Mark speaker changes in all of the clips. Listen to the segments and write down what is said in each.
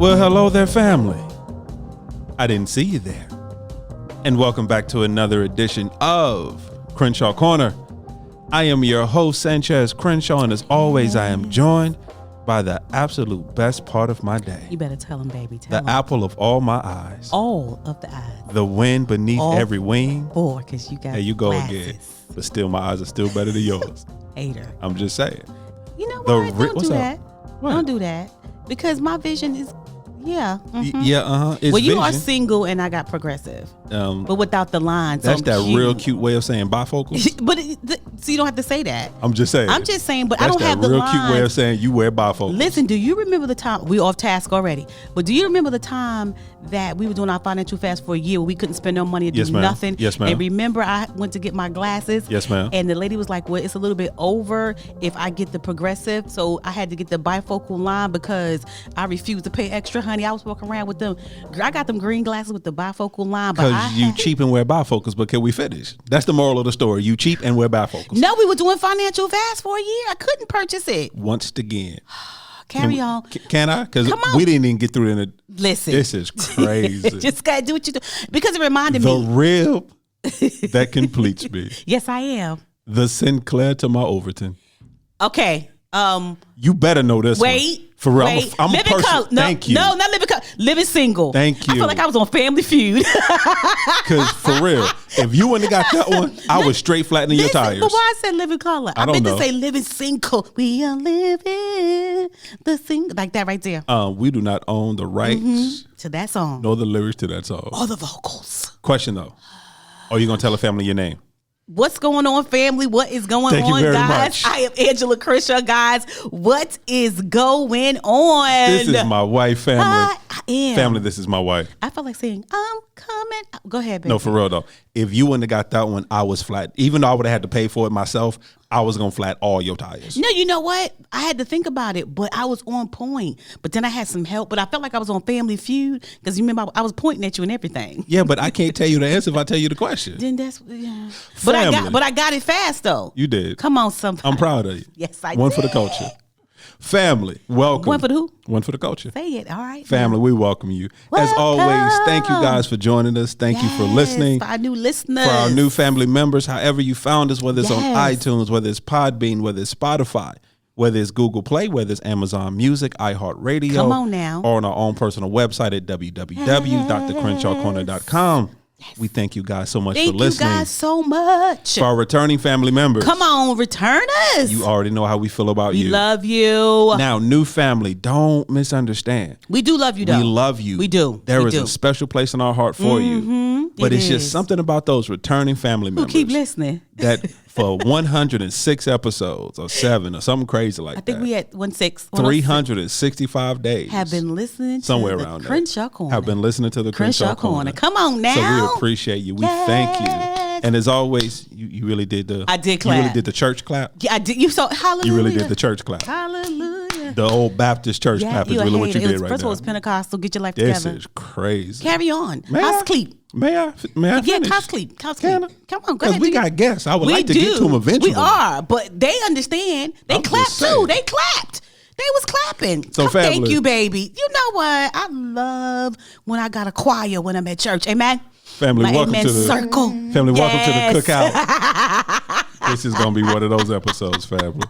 Speaker 1: Well, hello there, family. I didn't see you there. And welcome back to another edition of Crenshaw Corner. I am your host, Sanchez Crenshaw, and as always, I am joined by the absolute best part of my day.
Speaker 2: You better tell him, baby. Tell him.
Speaker 1: The apple of all my eyes.
Speaker 2: All of the eyes.
Speaker 1: The wind beneath every wing.
Speaker 2: Boy, because you got
Speaker 1: There you go
Speaker 2: glasses.
Speaker 1: again. But still, my eyes are still better than yours.
Speaker 2: Hater.
Speaker 1: I'm just saying.
Speaker 2: You know what? Don't
Speaker 1: what's
Speaker 2: do
Speaker 1: up?
Speaker 2: that.
Speaker 1: What?
Speaker 2: Don't do that. Because my vision is, mhm.
Speaker 1: Yeah, it's
Speaker 2: well, you
Speaker 1: vision.
Speaker 2: are single and I got progressive. But without the line. So
Speaker 1: That's
Speaker 2: I'm
Speaker 1: that
Speaker 2: cute.
Speaker 1: real cute way of saying bifocals.
Speaker 2: But so you don't have to say that.
Speaker 1: I'm just saying.
Speaker 2: I'm just saying, but
Speaker 1: That's
Speaker 2: I don't have the
Speaker 1: real
Speaker 2: line.
Speaker 1: cute way of saying you wear bifocals.
Speaker 2: Listen, do you remember the time, we off task already, but do you remember the time that we were doing our financial fast for a year where we couldn't spend no money and
Speaker 1: Yes,
Speaker 2: do
Speaker 1: ma'am.
Speaker 2: nothing?
Speaker 1: Yes, ma'am.
Speaker 2: And remember I went to get my glasses?
Speaker 1: Yes, ma'am.
Speaker 2: And the lady was like, well, it's a little bit over if I get the progressive. So I had to get the bifocal line because I refused to pay extra, honey. I was walking around with them. I got them green glasses with the bifocal line.
Speaker 1: Because you cheap and wear bifocals, but can we finish? That's the moral of the story. You cheap and wear bifocals.
Speaker 2: No, we were doing financial fast for a year. I couldn't purchase it.
Speaker 1: Once again.
Speaker 2: Carry on.
Speaker 1: Can I? Because
Speaker 2: Come on.
Speaker 1: we didn't even get through in the.
Speaker 2: Listen.
Speaker 1: This is crazy.
Speaker 2: Just got to do what you do. Because it reminded
Speaker 1: The
Speaker 2: me.
Speaker 1: rib that completes me.
Speaker 2: Yes, I am.
Speaker 1: The Sinclair to my Overton.
Speaker 2: Okay.
Speaker 1: You better know this
Speaker 2: Wait.
Speaker 1: one. For real.
Speaker 2: Wait.
Speaker 1: I'm a
Speaker 2: living
Speaker 1: person.
Speaker 2: color. No,
Speaker 1: Thank you.
Speaker 2: No, not living color. Living single.
Speaker 1: Thank
Speaker 2: I
Speaker 1: you.
Speaker 2: feel like I was on Family Feud.
Speaker 1: Because for real, if you wouldn't have got that one, I was straight flattening your
Speaker 2: Listen,
Speaker 1: tires.
Speaker 2: but why I said living color?
Speaker 1: I don't
Speaker 2: meant
Speaker 1: know.
Speaker 2: to say living single. We are living the single. Like that right there.
Speaker 1: We do not own the rights
Speaker 2: To that song.
Speaker 1: nor the lyrics to that song.
Speaker 2: Or the vocals.
Speaker 1: Question though. Are you going to tell a family your name?
Speaker 2: What's going on, family? What is going
Speaker 1: Thank you
Speaker 2: on,
Speaker 1: very
Speaker 2: guys?
Speaker 1: much.
Speaker 2: I am Angela Crenshaw, guys. What is going on?
Speaker 1: This is my wife, family.
Speaker 2: I am.
Speaker 1: Family, this is my wife.
Speaker 2: I felt like saying, I'm coming. Go ahead, baby.
Speaker 1: No, for real though. If you wouldn't have got that one, I was flat. Even though I would have had to pay for it myself, I was going to flat all your tires.
Speaker 2: No, you know what? I had to think about it, but I was on point. But then I had some help. But I felt like I was on Family Feud because you remember I was pointing at you and everything.
Speaker 1: Yeah, but I can't tell you the answer if I tell you the question.
Speaker 2: Then that's yeah.
Speaker 1: Family.
Speaker 2: But I got it fast though.
Speaker 1: You did.
Speaker 2: Come on, somebody.
Speaker 1: I'm proud of you.
Speaker 2: Yes, I
Speaker 1: One
Speaker 2: did.
Speaker 1: for the culture. Family, welcome.
Speaker 2: One for the who?
Speaker 1: One for the culture.
Speaker 2: Say it. All right.
Speaker 1: Family, we welcome you. As always, thank you guys for joining us. Thank you for listening.
Speaker 2: For our new listeners.
Speaker 1: For our new family members, however you found us, whether it's on
Speaker 2: Yes.
Speaker 1: iTunes, whether it's Podbean, whether it's Spotify, whether it's Google Play, whether it's Amazon Music, iHeartRadio.
Speaker 2: Come on now.
Speaker 1: Or on our own personal website at www.thecrenshawcorner.com. We thank you guys so much
Speaker 2: Thank
Speaker 1: for listening.
Speaker 2: you guys so much.
Speaker 1: For our returning family members.
Speaker 2: Come on, return us.
Speaker 1: You already know how we feel about
Speaker 2: we
Speaker 1: you.
Speaker 2: love you.
Speaker 1: Now, new family, don't misunderstand.
Speaker 2: We do love you, though.
Speaker 1: We love you.
Speaker 2: We do.
Speaker 1: There
Speaker 2: We
Speaker 1: is
Speaker 2: do.
Speaker 1: a special place in our heart for you. But
Speaker 2: It
Speaker 1: it's just
Speaker 2: is.
Speaker 1: something about those returning family
Speaker 2: Who
Speaker 1: members.
Speaker 2: keep listening?
Speaker 1: That for 106 episodes or 7 or something crazy like
Speaker 2: I think
Speaker 1: that.
Speaker 2: we at 106.
Speaker 1: 365 days.
Speaker 2: Have been listening to
Speaker 1: somewhere
Speaker 2: the
Speaker 1: around
Speaker 2: Crenshaw
Speaker 1: there.
Speaker 2: Corner.
Speaker 1: Have been listening to the Crenshaw Corner.
Speaker 2: Come on now.
Speaker 1: So we appreciate you. We thank you. And as always, you really did the.
Speaker 2: I did
Speaker 1: You
Speaker 2: clap.
Speaker 1: really did the church clap.
Speaker 2: Yeah, I did. You saw hallelujah.
Speaker 1: You really did the church clap.
Speaker 2: Hallelujah.
Speaker 1: The old Baptist church clap is
Speaker 2: you a
Speaker 1: really what
Speaker 2: hater.
Speaker 1: you
Speaker 2: It
Speaker 1: did
Speaker 2: was,
Speaker 1: right
Speaker 2: first of all,
Speaker 1: now.
Speaker 2: it's Pentecostal. Get your life
Speaker 1: This
Speaker 2: together.
Speaker 1: is crazy.
Speaker 2: Carry on.
Speaker 1: May
Speaker 2: House
Speaker 1: I?
Speaker 2: Cleep.
Speaker 1: May I
Speaker 2: Yeah,
Speaker 1: finish?
Speaker 2: House Cleep. House
Speaker 1: Can
Speaker 2: Cleep.
Speaker 1: I?
Speaker 2: Come on, go
Speaker 1: Because
Speaker 2: ahead.
Speaker 1: we got guests. I would like to get to them eventually.
Speaker 2: We are, but they understand. They
Speaker 1: I'm
Speaker 2: clapped
Speaker 1: just saying.
Speaker 2: too. They clapped. They was clapping.
Speaker 1: So, family.
Speaker 2: Thank you, baby. You know what? I love when I got a choir when I'm at church. Amen.
Speaker 1: Family,
Speaker 2: My
Speaker 1: welcome
Speaker 2: amen
Speaker 1: to the
Speaker 2: circle.
Speaker 1: Family, welcome
Speaker 2: Yes.
Speaker 1: to the cookout. This is gonna be one of those episodes, family.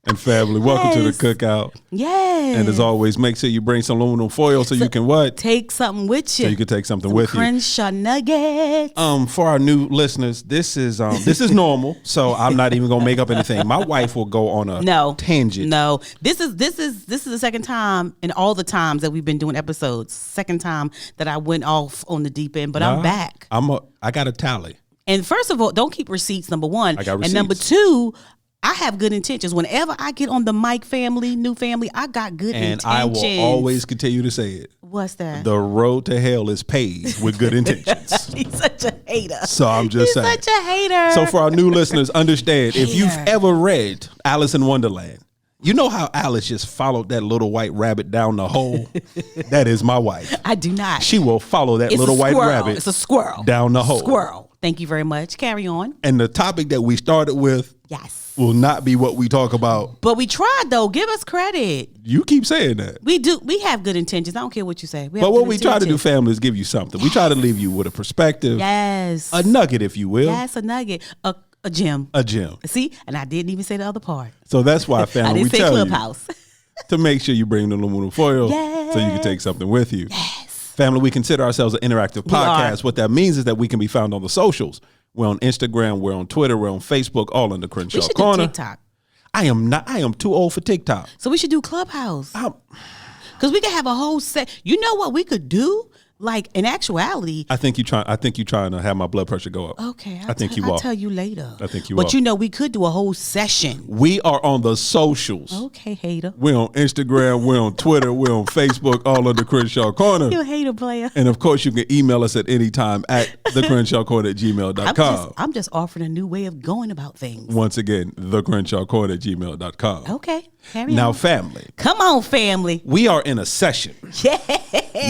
Speaker 1: And family, welcome to the
Speaker 2: Yes.
Speaker 1: cookout.
Speaker 2: Yes.
Speaker 1: And as always, make sure you bring some aluminum foil so you can what?
Speaker 2: Take something with you.
Speaker 1: So you can take something
Speaker 2: Some
Speaker 1: with you.
Speaker 2: Crenshaw nuggets.
Speaker 1: For our new listeners, this is normal, so I'm not even gonna make up anything. My wife will go on a tangent.
Speaker 2: No, this is the second time in all the times that we've been doing episodes. Second time that I went off on the deep end, but I'm back.
Speaker 1: I got a tally.
Speaker 2: And first of all, don't keep receipts. Number one,
Speaker 1: I got
Speaker 2: and number
Speaker 1: receipts.
Speaker 2: two, I have good intentions. Whenever I get on the mic, family, new family, I got good
Speaker 1: And
Speaker 2: intentions.
Speaker 1: I will always continue to say it.
Speaker 2: What's that?
Speaker 1: The road to hell is paved with good intentions.
Speaker 2: He's such a hater.
Speaker 1: So I'm just saying.
Speaker 2: He's such a hater.
Speaker 1: So for our new listeners, understand, if you've
Speaker 2: Hater.
Speaker 1: ever read Alice in Wonderland, you know how Alice just followed that little white rabbit down the hole? That is my wife.
Speaker 2: I do not.
Speaker 1: She will follow that
Speaker 2: It's
Speaker 1: little
Speaker 2: a
Speaker 1: white
Speaker 2: squirrel.
Speaker 1: rabbit
Speaker 2: It's a squirrel.
Speaker 1: down the hole.
Speaker 2: Squirrel. Thank you very much. Carry on.
Speaker 1: And the topic that we started with
Speaker 2: Yes.
Speaker 1: will not be what we talk about.
Speaker 2: But we tried, though. Give us credit.
Speaker 1: You keep saying that.
Speaker 2: We do. We have good intentions. I don't care what you say.
Speaker 1: But what we try to do, family, is give you something. We try to leave you with a perspective.
Speaker 2: Yes.
Speaker 1: A nugget, if you will.
Speaker 2: Yes, a nugget. A gem.
Speaker 1: A gem.
Speaker 2: See? And I didn't even say the other part.
Speaker 1: So that's why, family,
Speaker 2: I
Speaker 1: we
Speaker 2: didn't say
Speaker 1: tell
Speaker 2: Clubhouse.
Speaker 1: you to make sure you bring the aluminum foil so you can take something with you.
Speaker 2: Yes.
Speaker 1: Family, we consider ourselves an interactive podcast. What that means is that we can be found on the socials. We're on Instagram, we're on Twitter, we're on Facebook, all in the Crenshaw Corner.
Speaker 2: Do TikTok.
Speaker 1: I am too old for TikTok.
Speaker 2: So we should do Clubhouse. Because we could have a whole set. You know what we could do? Like, in actuality.
Speaker 1: I think you trying to have my blood pressure go up.
Speaker 2: Okay.
Speaker 1: I think you
Speaker 2: I'll
Speaker 1: are.
Speaker 2: tell you later.
Speaker 1: I think you are.
Speaker 2: But you know, we could do a whole session.
Speaker 1: We are on the socials.
Speaker 2: Okay, hater.
Speaker 1: We're on Instagram, we're on Twitter, we're on Facebook, all under Crenshaw Corner.
Speaker 2: You a hater player.
Speaker 1: And of course, you can email us at any time at thecrenshawcorner@gmail.com.
Speaker 2: I'm just offering a new way of going about things.
Speaker 1: Once again, thecrenshawcorner@gmail.com.
Speaker 2: Okay. Carry
Speaker 1: Now,
Speaker 2: on.
Speaker 1: family.
Speaker 2: Come on, family.
Speaker 1: We are in a session.
Speaker 2: Yeah.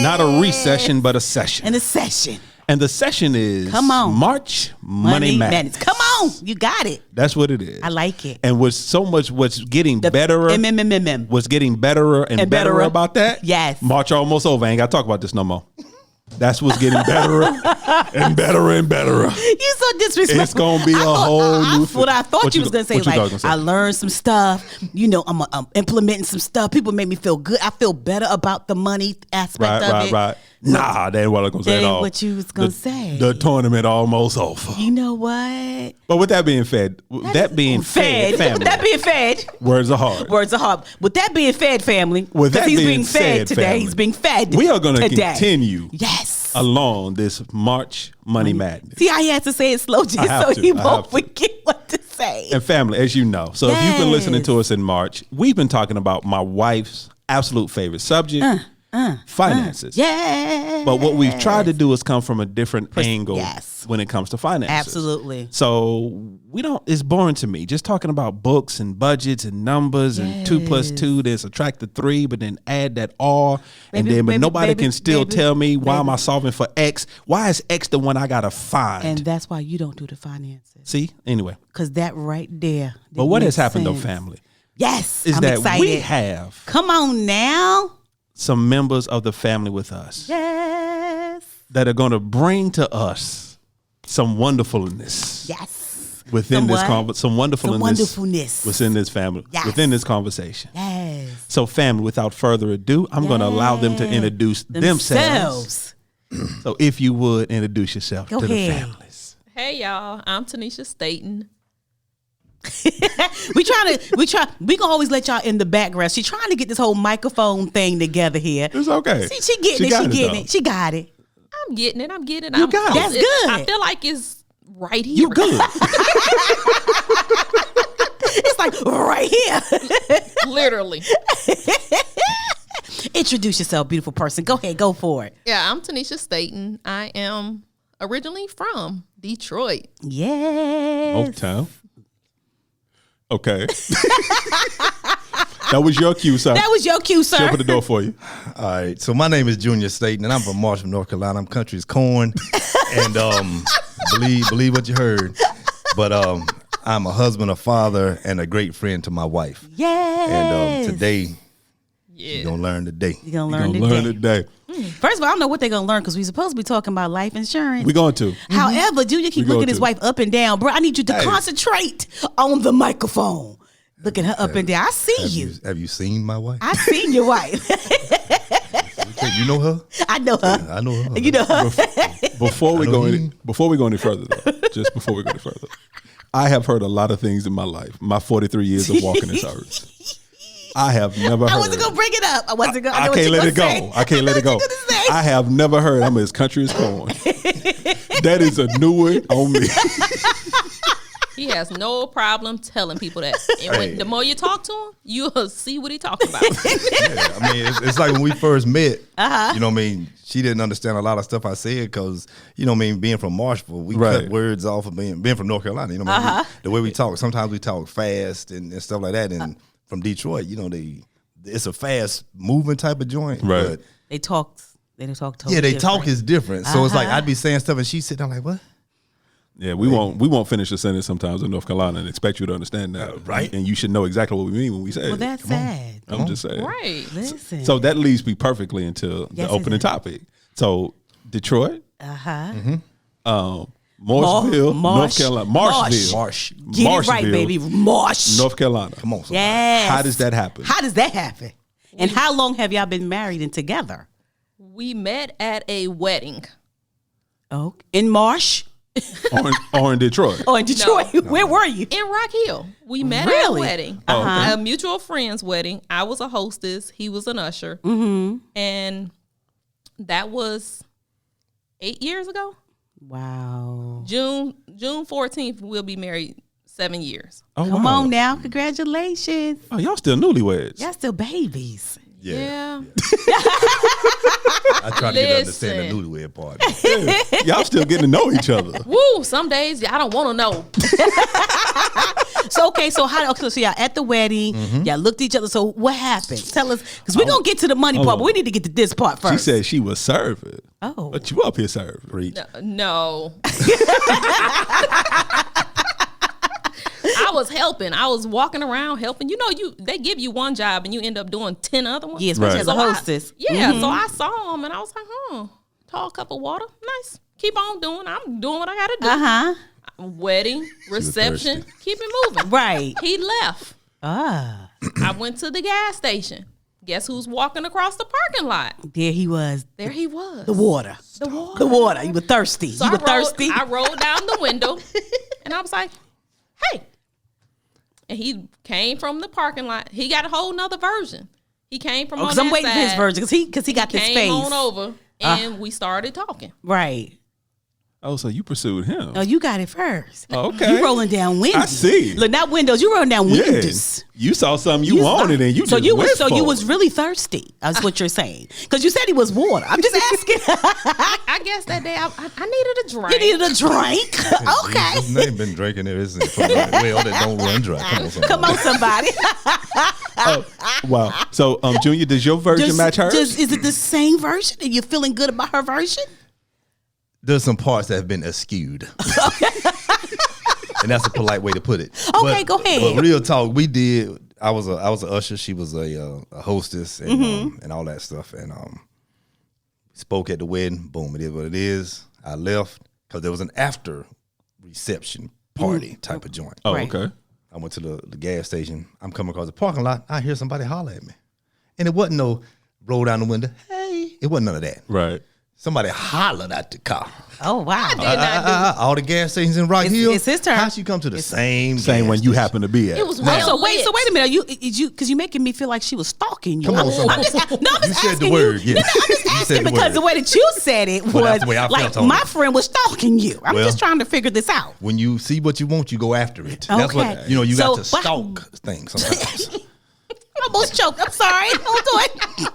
Speaker 1: Not a recession, but a session.
Speaker 2: In a session.
Speaker 1: And the session is
Speaker 2: Come on.
Speaker 1: March Money Madness.
Speaker 2: Come on. You got it.
Speaker 1: That's what it is.
Speaker 2: I like it.
Speaker 1: And what's getting betterer.
Speaker 2: MMMM.
Speaker 1: What's getting betterer and betterer about that?
Speaker 2: Yes.
Speaker 1: March almost over. I ain't got to talk about this no more. That's what's getting betterer and betterer and betterer.
Speaker 2: You so disrespectful.
Speaker 1: It's gonna be a whole new thing.
Speaker 2: What I thought you was gonna say,
Speaker 1: what you
Speaker 2: like,
Speaker 1: gonna say?
Speaker 2: I learned some stuff. You know, I'm implementing some stuff. People make me feel good. I feel better about the money aspect of it.
Speaker 1: Right. Nah, that ain't what I was gonna say
Speaker 2: That
Speaker 1: at
Speaker 2: ain't
Speaker 1: all.
Speaker 2: what you was gonna say.
Speaker 1: The tournament almost over.
Speaker 2: You know what?
Speaker 1: But with that being fed, family,
Speaker 2: That being fed.
Speaker 1: words are hard.
Speaker 2: Words are hard. With that being fed, family.
Speaker 1: With that
Speaker 2: he's
Speaker 1: being
Speaker 2: being fed
Speaker 1: said,
Speaker 2: today.
Speaker 1: family,
Speaker 2: He's being fed.
Speaker 1: We are going to
Speaker 2: today.
Speaker 1: continue.
Speaker 2: Yes.
Speaker 1: Along this March Money Madness.
Speaker 2: See how he has to say it slow just so he won't forget what to say.
Speaker 1: And family, as you know, so if you've been listening to us in March, we've been talking about my wife's absolute favorite subject, finances.
Speaker 2: Yeah.
Speaker 1: But what we've tried to do is come from a different angle when it comes to finances.
Speaker 2: Absolutely.
Speaker 1: So it's boring to me. Just talking about books and budgets and numbers and 2 + 2, then subtract the 3, but then add that R. But nobody can still tell me why am I solving for X? Why is X the one I got to find?
Speaker 2: And that's why you don't do the finances.
Speaker 1: See? Anyway.
Speaker 2: Because that right there.
Speaker 1: But what has happened though, family?
Speaker 2: Yes.
Speaker 1: Is
Speaker 2: I'm
Speaker 1: that
Speaker 2: excited.
Speaker 1: we have.
Speaker 2: Come on now.
Speaker 1: Some members of the family with us.
Speaker 2: Yes.
Speaker 1: That are going to bring to us some wonderfulness.
Speaker 2: Yes.
Speaker 1: Within some wonderfulness within this family, within this conversation.
Speaker 2: Yes.
Speaker 1: So, family, without further ado, I'm going to allow them to introduce themselves. So, if you would introduce yourself to the families.
Speaker 3: Hey, y'all. I'm Tanisha Staton.
Speaker 2: we gonna always let y'all in the background. She trying to get this whole microphone thing together here.
Speaker 1: It's okay.
Speaker 2: See, she getting it. She got it.
Speaker 3: I'm getting it.
Speaker 1: You got it.
Speaker 2: That's good.
Speaker 3: I feel like it's right here.
Speaker 1: You good.
Speaker 2: It's like right here.
Speaker 3: Literally.
Speaker 2: Introduce yourself, beautiful person. Go ahead, go for it.
Speaker 3: Yeah, I'm Tanisha Staton. I am originally from Detroit.
Speaker 2: Yes.
Speaker 1: Oaktown. Okay. That was your cue, sir.
Speaker 2: That was your cue, sir.
Speaker 1: She'll open the door for you.
Speaker 4: All right. So my name is Junior Staton, and I'm from Marshall, North Carolina. I'm country's corn, and believe what you heard. But I'm a husband, a father, and a great friend to my wife.
Speaker 2: Yes.
Speaker 4: And today, you're gonna learn today.
Speaker 2: You're gonna learn
Speaker 1: today.
Speaker 2: First of all, I don't know what they're gonna learn because we're supposed to be talking about life insurance.
Speaker 1: We're going to.
Speaker 2: However, Junior keep looking his wife up and down, bro. I need you to concentrate on the microphone. Look at her up and down. I see you.
Speaker 4: Have you seen my wife?
Speaker 2: I seen your wife.
Speaker 4: You know her?
Speaker 2: I know her.
Speaker 4: I know her.
Speaker 2: You know her.
Speaker 1: Before we go any further, though, just before we go any further, I have heard a lot of things in my life. My 43 years of walking this earth. I have never heard.
Speaker 2: I wasn't gonna bring it up. I wasn't gonna.
Speaker 1: I can't let it go. I can't let it go. I have never heard I'm as country as corn. That is a new one on me.
Speaker 3: He has no problem telling people that. And when, the more you talk to him, you'll see what he's talking about.
Speaker 4: Yeah, I mean, it's like when we first met, you know what I mean? She didn't understand a lot of stuff I said because, you know what I mean, being from Marshall, we cut words off of being from North Carolina. You know what I mean? The way we talk, sometimes we talk fast and stuff like that. And from Detroit, you know, it's a fast moving type of joint.
Speaker 1: Right.
Speaker 2: They
Speaker 4: But
Speaker 2: talk. They talk. Totally
Speaker 4: yeah, they
Speaker 2: different.
Speaker 4: talk is different. So it's like I'd be saying stuff and she'd sit down like, what?
Speaker 1: Yeah, we won't finish a sentence sometimes in North Carolina and expect you to understand that,
Speaker 4: right?
Speaker 1: And you should know exactly what we mean when we say it.
Speaker 2: Well, that's sad.
Speaker 1: I'm just saying.
Speaker 3: Right.
Speaker 2: Listen.
Speaker 1: So that leads me perfectly into the opening topic. So Detroit, Mooresville, North Carolina, Marshville,
Speaker 2: Get it right, baby. Marsh,
Speaker 1: North Carolina.
Speaker 4: Come on,
Speaker 2: yes.
Speaker 1: How does that happen?
Speaker 2: How does that happen? And how long have y'all been married and together?
Speaker 3: We met at a wedding.
Speaker 2: Oh, in Marsh
Speaker 1: or in Detroit?
Speaker 2: or in Detroit?
Speaker 3: No.
Speaker 2: Where were you?
Speaker 3: In Rock Hill. We met at a wedding. A mutual friend's wedding. I was a hostess. He was an usher. And that was 8 years ago.
Speaker 2: Wow.
Speaker 3: June 14th, we'll be married 7 years.
Speaker 1: Oh,
Speaker 2: Come
Speaker 1: wow.
Speaker 2: on now. Congratulations.
Speaker 1: Oh, y'all still newlyweds.
Speaker 2: Y'all still babies.
Speaker 3: Yeah.
Speaker 4: I try to get to understand the newlywed part.
Speaker 1: Yeah. Y'all still getting to know each other.
Speaker 3: Woo, some days I don't want to know.
Speaker 2: So, okay, so so y'all at the wedding, y'all looked at each other. So what happened? Tell us, because we're going to get to the money part, but we need to get to this part first.
Speaker 1: She said she was serving.
Speaker 2: Oh.
Speaker 1: But you up here serving.
Speaker 4: Preach.
Speaker 3: No. I was helping. I was walking around helping. You know, they give you one job and you end up doing 10 other ones.
Speaker 2: Yeah, especially
Speaker 1: Right.
Speaker 2: as a hostess.
Speaker 3: So I saw him and I was like, tall cup of water. Nice. Keep on doing. I'm doing what I got to do. Wedding, reception, keep it moving.
Speaker 2: Right.
Speaker 3: He left.
Speaker 2: Ah.
Speaker 3: I went to the gas station. Guess who's walking across the parking lot?
Speaker 2: There he was.
Speaker 3: There he was.
Speaker 2: The water.
Speaker 3: The water.
Speaker 2: The water. You were thirsty.
Speaker 3: So
Speaker 2: you were thirsty.
Speaker 3: I rolled down the window and I was like, hey. And he came from the parking lot. He got a whole nother version. He came from on that
Speaker 2: I'm waiting
Speaker 3: side.
Speaker 2: for his version because he got this
Speaker 3: Came
Speaker 2: face.
Speaker 3: on over and we started talking.
Speaker 2: Right.
Speaker 1: Oh, so you pursued him.
Speaker 2: Oh, you got it first.
Speaker 1: Oh, okay.
Speaker 2: You rolling down windows.
Speaker 1: I see.
Speaker 2: Look, not windows. You rolling down windows.
Speaker 1: You saw something you wanted and you
Speaker 2: so
Speaker 1: just
Speaker 2: you
Speaker 1: went
Speaker 2: was so
Speaker 1: for
Speaker 2: you
Speaker 1: it.
Speaker 2: was really thirsty. That's what you're saying. Because you said he was water. I'm just asking.
Speaker 3: I guess that day I needed a drink.
Speaker 2: You needed a drink. Okay.
Speaker 4: They ain't been drinking there. Isn't it? Well, that don't run dry.
Speaker 2: Come on, somebody.
Speaker 1: Oh, wow. So, Junior, does your version match hers?
Speaker 2: Is it the same version? Are you feeling good about her version?
Speaker 4: There's some parts that have been eschewed. And that's a polite way to put it.
Speaker 2: Okay, go ahead.
Speaker 4: But real talk, we did. I was an usher. She was a hostess and all that stuff. And spoke at the wedding. Boom, it is what it is. I left because there was an after reception party type of joint.
Speaker 1: Oh,
Speaker 2: Right.
Speaker 1: okay.
Speaker 4: I went to the gas station. I'm coming across the parking lot. I hear somebody holler at me. And it wasn't no roll down the window. Hey, it wasn't none of that.
Speaker 1: Right.
Speaker 4: Somebody hollered at the car.
Speaker 2: Oh, wow.
Speaker 4: All the gas stations in Rock Hill.
Speaker 2: It's his turn.
Speaker 4: How she come to the same
Speaker 1: Same one you
Speaker 4: gas
Speaker 1: happen to be at.
Speaker 3: It was
Speaker 2: Oh,
Speaker 3: real
Speaker 2: so wait
Speaker 3: lit.
Speaker 2: a minute. Because you're making me feel like she was stalking you.
Speaker 4: Come on,
Speaker 2: I'm just
Speaker 4: somebody.
Speaker 2: I'm
Speaker 4: You
Speaker 2: just
Speaker 4: said the
Speaker 2: asking
Speaker 4: word,
Speaker 2: you.
Speaker 4: yes.
Speaker 2: No, I'm just
Speaker 4: You said
Speaker 2: asking
Speaker 4: the
Speaker 2: because
Speaker 4: word.
Speaker 2: the way that you said it
Speaker 4: Well,
Speaker 2: was
Speaker 4: that's the way I
Speaker 2: like
Speaker 4: felt on
Speaker 2: my
Speaker 4: it.
Speaker 2: friend was stalking you. I'm
Speaker 4: Well,
Speaker 2: just trying to figure this out.
Speaker 4: When you see what you want, you go after it. That's
Speaker 2: Okay.
Speaker 4: what you
Speaker 2: So,
Speaker 4: got to stalk things sometimes.
Speaker 2: I almost choked. I'm sorry. Don't do it.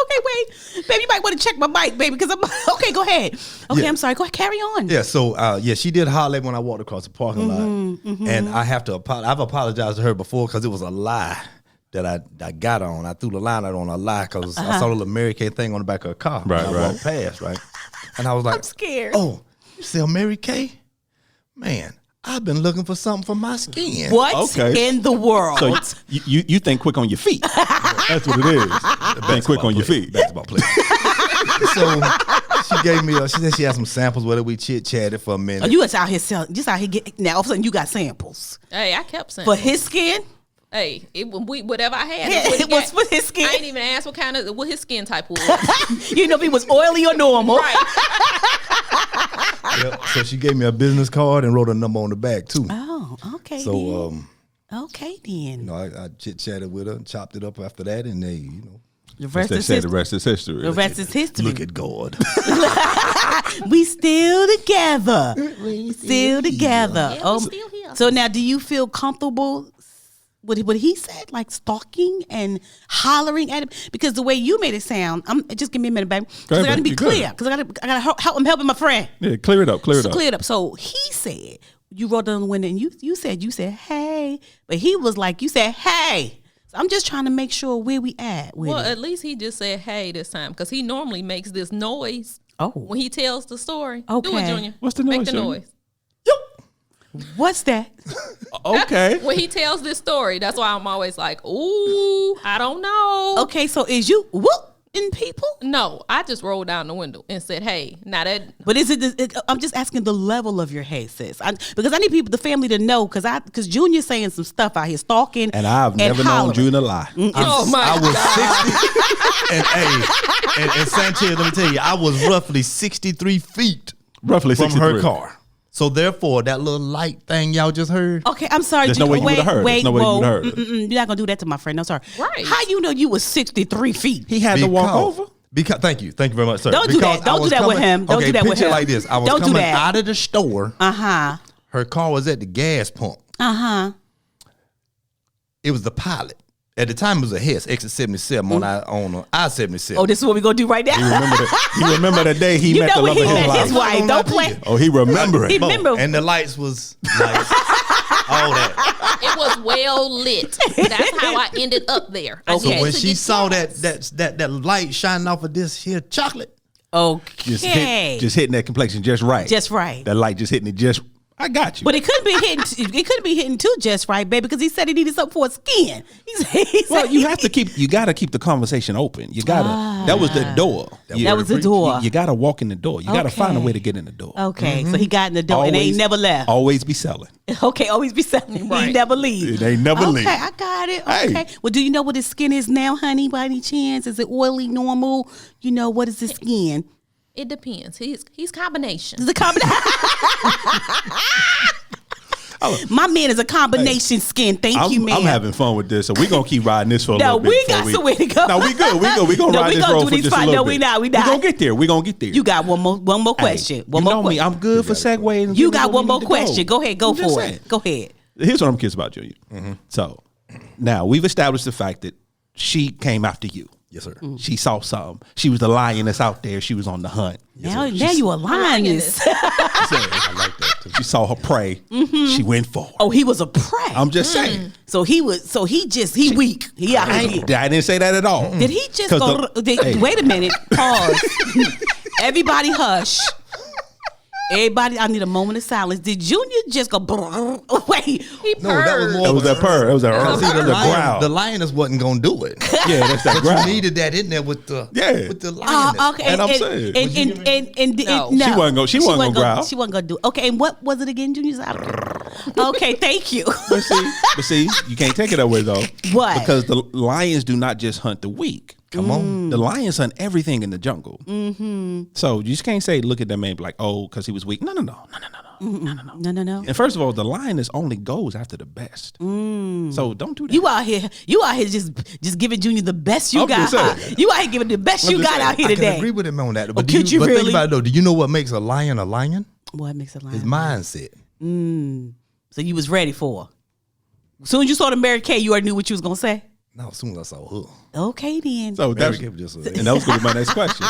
Speaker 2: Okay, wait, baby. You might want to check my mic, baby, because I'm okay. Go ahead. Okay,
Speaker 4: Yeah.
Speaker 2: I'm sorry. Go ahead. Carry on.
Speaker 4: Yeah, so she did holler at me when I walked across the parking lot, and I have to I've apologized to her before because it was a lie that I got on. I threw the line out on a lie because I saw the little Mary Kay thing on the back of her car.
Speaker 1: Right,
Speaker 4: and I walked past, right, and I was like,
Speaker 2: I'm scared.
Speaker 4: Oh, you sell Mary Kay? Man, I've been looking for something for my skin.
Speaker 2: What
Speaker 1: Okay.
Speaker 2: in the world?
Speaker 1: So you think quick on your feet. That's what it is. Think quick on your feet.
Speaker 4: Basketball player. So she gave me. She said she had some samples. Whether we chit chatted for a minute.
Speaker 2: Oh, you was out here selling. Just out here getting. Now all of a sudden you got samples
Speaker 3: Hey, I kept saying
Speaker 2: for his skin.
Speaker 3: Hey, whatever I had,
Speaker 2: Yeah,
Speaker 3: what he
Speaker 2: it was
Speaker 3: got.
Speaker 2: for his skin.
Speaker 3: I ain't even asked what his skin type was.
Speaker 2: You know if he was oily or normal.
Speaker 3: Right.
Speaker 4: Yep. So she gave me a business card and wrote a number on the back too.
Speaker 2: Oh, okay.
Speaker 4: So
Speaker 2: okay then.
Speaker 4: I chit chatted with her and chopped it up after that, and they,
Speaker 2: The
Speaker 1: As
Speaker 2: rest
Speaker 1: they
Speaker 2: is
Speaker 1: say, the
Speaker 2: history.
Speaker 1: rest is history.
Speaker 2: The rest is history.
Speaker 4: look at God.
Speaker 2: We still together. Still together.
Speaker 3: Yeah, we still here.
Speaker 2: So now, do you feel comfortable with what he said, like stalking and hollering at him? Because the way you made it sound, just give me a minute, baby.
Speaker 1: Go
Speaker 2: Because
Speaker 1: ahead,
Speaker 2: I got to be
Speaker 1: babe. You good.
Speaker 2: clear. Because I got to help. I'm helping my friend.
Speaker 1: Yeah, clear it up. Clear it up.
Speaker 2: Clear it up. So he said you rolled down the window and you said hey, but he was like you said hey. So I'm just trying to make sure where we at with
Speaker 3: Well,
Speaker 2: it.
Speaker 3: at least he just said hey this time because he normally makes this noise
Speaker 2: Oh.
Speaker 3: when he tells the story.
Speaker 2: Okay.
Speaker 3: Do it, Junior.
Speaker 1: What's the
Speaker 3: Make
Speaker 1: noise,
Speaker 3: the
Speaker 1: Junior?
Speaker 3: noise.
Speaker 2: What's that?
Speaker 1: Okay.
Speaker 3: When he tells this story, that's why I'm always like, ooh, I don't know.
Speaker 2: Okay, so is you whooping people?
Speaker 3: No, I just rolled down the window and said, hey, now that.
Speaker 2: But is it? I'm just asking the level of your hey, sis, because I need the family to know, because Junior's saying some stuff out here, stalking,
Speaker 1: and I've never known Junior to lie.
Speaker 3: Oh my
Speaker 4: I
Speaker 3: God.
Speaker 4: was 60, and Sanchez, let me tell you, I was roughly 63 feet
Speaker 1: Roughly
Speaker 4: from
Speaker 1: 63.
Speaker 4: her car. So therefore, that little light thing y'all just heard.
Speaker 2: Okay, I'm sorry.
Speaker 1: There's no way you would have heard.
Speaker 2: Wait,
Speaker 1: There's no way you would have heard.
Speaker 2: You're not gonna do that to my friend. No, sorry.
Speaker 3: Right.
Speaker 2: How you know you was 63 feet?
Speaker 1: He had to walk over.
Speaker 4: Because thank you very much, sir.
Speaker 2: Don't do that. Don't do that with him. Don't do that with
Speaker 4: picture
Speaker 2: him.
Speaker 4: like this. I was
Speaker 2: Don't do
Speaker 4: coming
Speaker 2: that.
Speaker 4: out of the store. Her car was at the gas pump. It was the Pilot. At the time, it was a Hess exit 77 on I-77.
Speaker 2: Oh, this is what we gonna do right now.
Speaker 1: He remember the day he
Speaker 2: You
Speaker 1: met
Speaker 2: know
Speaker 1: the
Speaker 2: when
Speaker 1: love
Speaker 2: he
Speaker 1: of his
Speaker 2: met
Speaker 1: life.
Speaker 2: his wife. Don't play.
Speaker 1: Oh, he remember it.
Speaker 2: He remember.
Speaker 4: And the lights was like all that.
Speaker 3: It was well lit. That's how I ended up there. I
Speaker 2: Okay.
Speaker 4: So
Speaker 3: needed
Speaker 4: when
Speaker 3: to
Speaker 4: she
Speaker 3: get
Speaker 4: saw
Speaker 3: gas.
Speaker 4: that light shining off of this here chocolate,
Speaker 2: Okay.
Speaker 1: Just hitting that complexion just right.
Speaker 2: Just right.
Speaker 1: That light just hitting it just. I got you.
Speaker 2: But it couldn't be hitting. It couldn't be hitting too just right, baby, because he said he needed something for his skin. He
Speaker 1: Well,
Speaker 2: said
Speaker 1: you have to keep. You got to keep the conversation open. You gotta. That was the door.
Speaker 2: That was the door.
Speaker 1: You got to walk in the door. You got to find a
Speaker 2: Okay.
Speaker 1: way to get in the door.
Speaker 2: Okay, so he got in the door and ain't never left.
Speaker 1: Always be selling.
Speaker 2: Okay, always be selling. He
Speaker 3: Right.
Speaker 2: never leave.
Speaker 1: It ain't never leave.
Speaker 2: Okay, I got it.
Speaker 1: Hey.
Speaker 2: Okay. Well, do you know what his skin is now, honey? By any chance, is it oily, normal? You know, what is his skin?
Speaker 3: It depends. He's combination.
Speaker 2: It's a combination. My man is a combination skin. Thank you, man.
Speaker 1: I'm having fun with this, so we're gonna keep riding this for a little bit.
Speaker 2: we got somewhere to go.
Speaker 1: No, we good. We gonna
Speaker 2: No,
Speaker 1: ride
Speaker 2: we
Speaker 1: this
Speaker 2: gonna
Speaker 1: road
Speaker 2: do
Speaker 1: for
Speaker 2: these
Speaker 1: just a
Speaker 2: fine-
Speaker 1: little
Speaker 2: no,
Speaker 1: bit.
Speaker 2: we not.
Speaker 1: We gonna get there. We gonna get there.
Speaker 2: You got one more question.
Speaker 1: Hey,
Speaker 2: One
Speaker 1: you
Speaker 2: more
Speaker 1: know me.
Speaker 2: question.
Speaker 1: I'm good for segueing.
Speaker 2: You got one more question. Go ahead. Go
Speaker 1: I'm just
Speaker 2: for
Speaker 1: saying.
Speaker 2: it. Go ahead.
Speaker 1: Here's what I'm curious about, Junior. So now we've established the fact that she came after you.
Speaker 4: yes, sir.
Speaker 1: She saw something. She was the lioness out there. She was on the hunt.
Speaker 2: Now you a lioness.
Speaker 4: I like that too.
Speaker 1: She saw her prey. She went for it.
Speaker 2: Oh, he was a prey.
Speaker 1: I'm just saying.
Speaker 2: So he weak. He out
Speaker 1: I
Speaker 2: here.
Speaker 1: didn't say that at all.
Speaker 2: Did he just
Speaker 1: 'Cause
Speaker 2: go?
Speaker 1: hey.
Speaker 2: Wait a minute. Pause. Everybody hush. Everybody, I need a moment of silence. Did Junior just go? Wait.
Speaker 3: He
Speaker 4: No, that was
Speaker 3: purred.
Speaker 4: more
Speaker 1: That was that purr. That was that
Speaker 3: That's
Speaker 1: that
Speaker 3: a
Speaker 1: the
Speaker 3: purr.
Speaker 1: growl.
Speaker 4: The lioness wasn't gonna do it.
Speaker 1: Yeah, that's that
Speaker 4: But
Speaker 1: growl.
Speaker 4: you needed that in there with the with the
Speaker 2: Oh,
Speaker 4: lioness.
Speaker 2: okay.
Speaker 1: And I'm saying.
Speaker 3: No.
Speaker 2: No.
Speaker 1: She wasn't gonna growl.
Speaker 2: She wasn't gonna do. Okay, and what was it again, Junior? Okay, thank you.
Speaker 1: But see, you can't take it that way though.
Speaker 2: What?
Speaker 1: Because the lions do not just hunt the weak.
Speaker 4: Come on.
Speaker 1: The lions hunt everything in the jungle. So you just can't say, look at that man, and be like, oh, because he was weak. No.
Speaker 2: No.
Speaker 1: And first of all, the lioness only goes after the best. So don't do that.
Speaker 2: You out here just giving Junior the best you
Speaker 1: I'm
Speaker 2: got.
Speaker 1: just saying.
Speaker 2: Huh? You out here giving the best
Speaker 1: I'm
Speaker 2: you
Speaker 1: just
Speaker 2: got
Speaker 1: saying.
Speaker 2: out here
Speaker 4: I can
Speaker 2: today.
Speaker 4: agree with him on that. But,
Speaker 2: could you
Speaker 4: but
Speaker 2: really?
Speaker 4: think about it though. Do you know what makes a lion a lion?
Speaker 2: What makes a lion?
Speaker 4: His mindset.
Speaker 2: So you was ready for her. As soon as you saw the Mary Kay, you already knew what you was gonna say.
Speaker 4: No, as soon as I saw her.
Speaker 2: Okay then.
Speaker 1: So
Speaker 4: Mary
Speaker 1: that's,
Speaker 4: Kay was just
Speaker 1: and that was going to be my next question.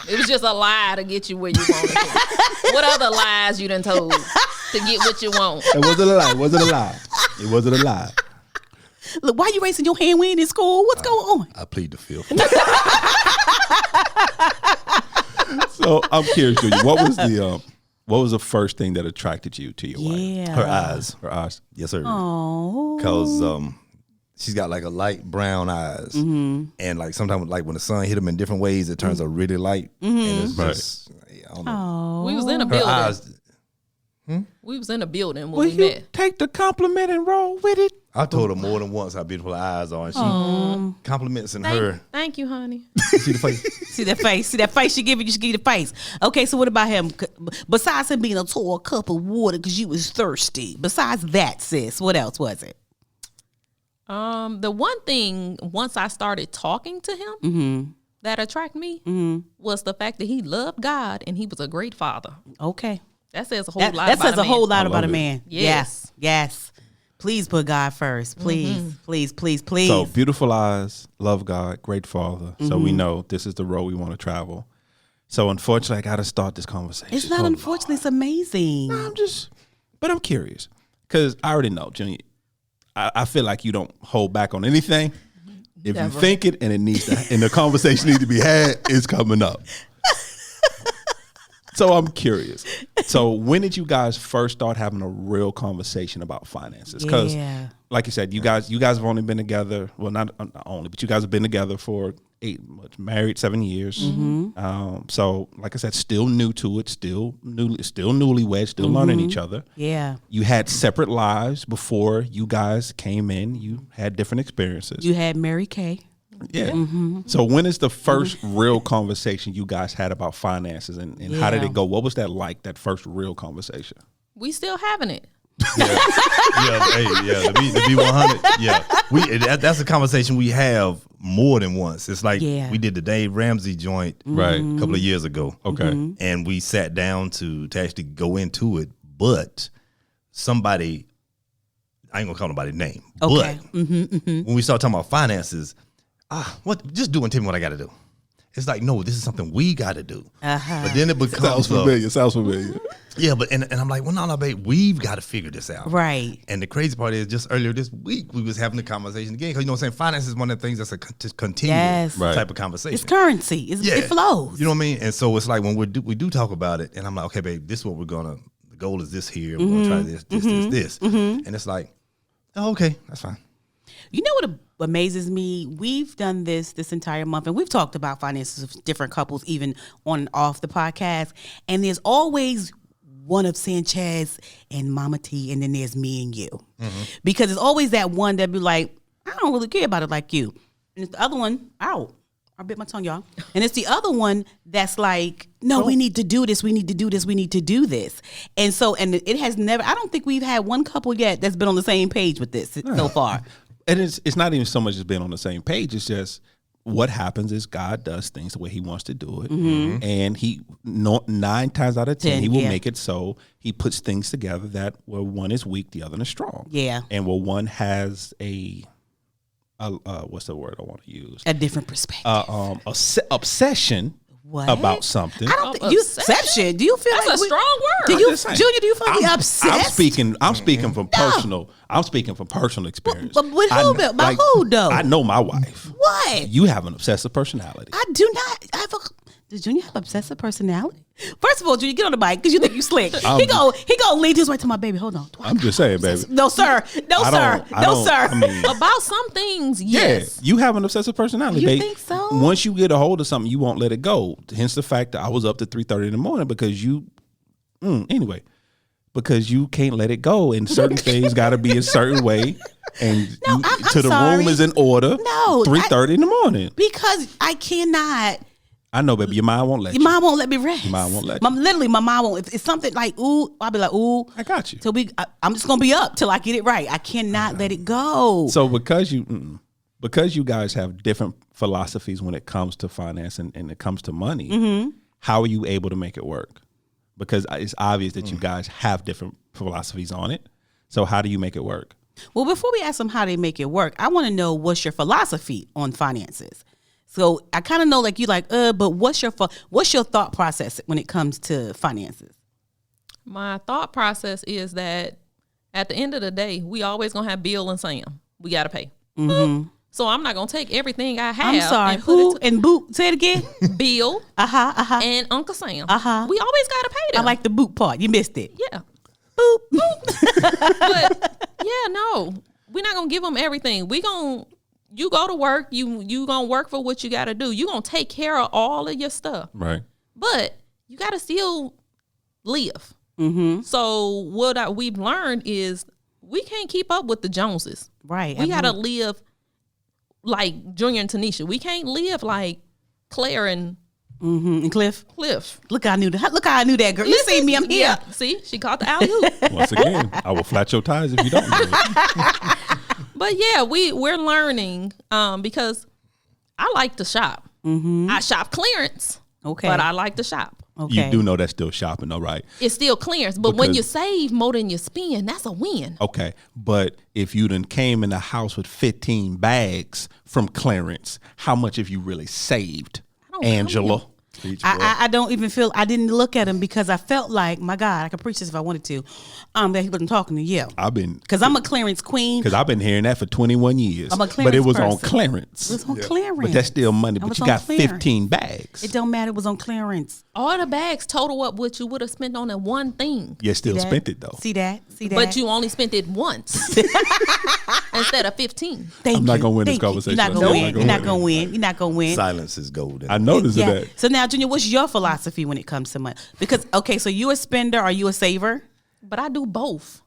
Speaker 3: It was just a lie to get you where you wanted to. What other lies you done told to get what you want?
Speaker 1: It wasn't a lie. It wasn't a lie. It wasn't a lie.
Speaker 2: Look, why you raising your hand? We in school. What's going on?
Speaker 4: I plead the fifth.
Speaker 1: So I'm curious, Julia, what was the first thing that attracted you to your wife?
Speaker 2: Yeah.
Speaker 4: Her eyes.
Speaker 1: Her eyes.
Speaker 4: Yes, sir.
Speaker 2: Oh.
Speaker 4: Because she's got like a light brown eyes, and like sometimes like when the sun hit them in different ways, it turns a really light, and it's just I don't know.
Speaker 3: We was in a
Speaker 4: Her
Speaker 3: building.
Speaker 4: eyes.
Speaker 3: We was in a building when
Speaker 1: Will
Speaker 3: we
Speaker 1: you
Speaker 3: met.
Speaker 1: take the compliment and roll with it?
Speaker 4: I told her more than once how beautiful her eyes are, and she compliments in her.
Speaker 3: Thank you, honey.
Speaker 4: See the face.
Speaker 2: See that face? See that face she giving you? She give you the face. Okay, so what about him? Besides him being a tall cup of water because you was thirsty. Besides that, sis, what else was it?
Speaker 3: The one thing once I started talking to him that attracted me was the fact that he loved God and he was a great father.
Speaker 2: Okay.
Speaker 3: That says a whole
Speaker 2: That
Speaker 3: lot. About
Speaker 2: says a
Speaker 3: man.
Speaker 2: whole lot
Speaker 1: I
Speaker 2: about a
Speaker 1: love it.
Speaker 2: man.
Speaker 3: Yes.
Speaker 2: Yes. Please put God first. Please. Please.
Speaker 1: So beautiful eyes, love God, great father. So we know this is the road we want to travel. So unfortunately, I got to start this conversation.
Speaker 2: It's not
Speaker 1: Oh,
Speaker 2: unfortunately, it's amazing.
Speaker 1: Lord. But I'm curious because I already know, Junior. I feel like you don't hold back on anything. If
Speaker 3: Never.
Speaker 1: you think it and it needs to, and the conversation needs to be had, it's coming up. So I'm curious. So when did you guys first start having a real conversation about finances? Because, like you said, you guys have only been together. Well, not only, but you guys have been together for married 7 years. So, like I said, still new to it, still newlywed, still learning each other.
Speaker 2: Yeah.
Speaker 1: You had separate lives before you guys came in. You had different experiences.
Speaker 2: You had Mary Kay.
Speaker 1: Yeah. So when is the first real conversation you guys had about finances, and how did it go? What was that like, that first real conversation?
Speaker 3: We still having it.
Speaker 4: To be 100. Yeah, that's a conversation we have more than once. It's like we did the Dave Ramsey joint
Speaker 1: right
Speaker 4: a couple of years ago.
Speaker 1: Okay,
Speaker 4: and we sat down to actually go into it, but somebody, I ain't gonna call nobody's name, but when we start talking about finances, just do and tell me what I got to do. It's like, no, this is something we got to do. But then it becomes
Speaker 1: sounds familiar.
Speaker 4: Yeah, but and I'm like, well, no, babe, we've got to figure this out.
Speaker 2: Right.
Speaker 4: And the crazy part is, just earlier this week, we was having the conversation again, because, you know what I'm saying, finance is one of the things that's a continuous type of conversation.
Speaker 2: It's currency. It flows.
Speaker 4: You know what I mean? And so it's like when we do talk about it, and I'm like, okay, babe, this is what the goal is this here. We're going to try this. And it's like, oh, okay, that's fine.
Speaker 2: You know what amazes me? We've done this entire month, and we've talked about finances of different couples, even on and off the podcast. And there's always one of Sanchez and Mama T, and then there's me and you. Because it's always that one that be like, I don't really care about it like you. And it's the other one, I bit my tongue, y'all. And it's the other one that's like, no, we need to do this. We need to do this. We need to do this. And so, and it has never, I don't think we've had one couple yet that's been on the same page with this so far.
Speaker 1: And it's not even so much as being on the same page. It's just what happens is God does things the way he wants to do it. And 9 times out of 10, he will make it so he puts things together that where one is weak, the other is strong. Yeah. And where one has a what's the word I want to use?
Speaker 2: A different perspective.
Speaker 1: Obsession. What? About something.
Speaker 2: I don't think obsession. Do you feel
Speaker 3: that's
Speaker 2: like
Speaker 3: a strong word?
Speaker 2: Junior, do you feel like obsessed?
Speaker 1: I'm speaking from personal. I'm speaking from personal experience.
Speaker 2: But with who? By who though?
Speaker 1: I know my wife.
Speaker 2: What?
Speaker 1: You have an obsessive personality.
Speaker 2: I do not. Does Junior have obsessive personality? First of all, Junior, get on the mic because you think you slick. He go lead his way to my baby. Hold on.
Speaker 1: I'm just saying, baby.
Speaker 2: No, sir. No, sir. I mean,
Speaker 3: about some things, yes.
Speaker 1: Yeah, you have an obsessive personality,
Speaker 2: you
Speaker 1: baby.
Speaker 2: You think so?
Speaker 1: Once you get a hold of something, you won't let it go. Hence the fact that I was up to 3:30 in the morning because you, because you can't let it go, and certain things got to be a certain way, and the room is in order.
Speaker 2: No,
Speaker 1: 3:30 in the morning
Speaker 2: because I cannot.
Speaker 1: I know, baby. Your mom won't let you.
Speaker 2: Your mom won't let me rest.
Speaker 1: Your mom won't let you.
Speaker 2: Literally, my mom won't. If it's something like, ooh, I'll be like, ooh.
Speaker 1: I got you.
Speaker 2: So I'm just going to be up till I get it right. I cannot let it go.
Speaker 1: So because you guys have different philosophies when it comes to finance and it comes to money, how are you able to make it work? Because it's obvious that you guys have different philosophies on it. So how do you make it work?
Speaker 2: Well, before we ask them how they make it work, I want to know what's your philosophy on finances. So I kind of know, like, you like, but what's your thought process when it comes to finances?
Speaker 3: My thought process is that at the end of the day, we always gonna have Bill and Sam. We gotta pay. So I'm not gonna take everything I have.
Speaker 2: I'm sorry. Who and Boot? Say it again.
Speaker 3: Bill. And Uncle Sam. We always gotta pay them.
Speaker 2: I like the Boot part. You missed it.
Speaker 3: Yeah.
Speaker 2: Boop. Boop.
Speaker 3: But yeah, no, we're not gonna give them everything. You go to work, you gonna work for what you gotta do. You gonna take care of all of your stuff.
Speaker 1: Right.
Speaker 3: But you gotta still live. So what we've learned is we can't keep up with the Joneses.
Speaker 2: Right.
Speaker 3: We gotta live like Junior and Tanisha. We can't live like Claire and
Speaker 2: Cliff. Look how I knew that. Look how I knew that girl.
Speaker 3: Listen,
Speaker 2: you see me, I'm here.
Speaker 3: Yeah, see, she caught the alley-oop.
Speaker 1: Once again, I will flat your tires if you don't know it.
Speaker 3: But yeah, we're learning because I like to shop. I shop clearance. Okay. But I like to shop.
Speaker 1: Okay. You do know that's still shopping though, right?
Speaker 3: It's still clearance. But when you save more than you spend, that's a win.
Speaker 1: Okay. But if you done came in the house with 15 bags from clearance, how much have you really saved, Angela?
Speaker 2: I don't even feel, I didn't look at him because I felt like, my God, I could preach this if I wanted to, that he wasn't talking to you. Because I'm a clearance queen.
Speaker 1: Because I've been hearing that for 21 years.
Speaker 2: I'm a clearance
Speaker 1: But it was
Speaker 2: person.
Speaker 1: on clearance.
Speaker 2: It was on clearance.
Speaker 1: But that's still money. But you got
Speaker 2: clearance.
Speaker 1: 15 bags.
Speaker 2: It don't matter. It was on clearance.
Speaker 3: All the bags total up what you would have spent on that one thing.
Speaker 1: You still spent it, though.
Speaker 2: See that?
Speaker 3: But you only spent it once instead of 15.
Speaker 1: I'm not going to win this conversation.
Speaker 2: You're not going to win. You're not going to win. You're not going to win.
Speaker 4: Silence is golden.
Speaker 1: I noticed that.
Speaker 2: So now, Junior, what's your philosophy when it comes to money? Because, okay, so you a spender or you a saver?
Speaker 3: But I do both.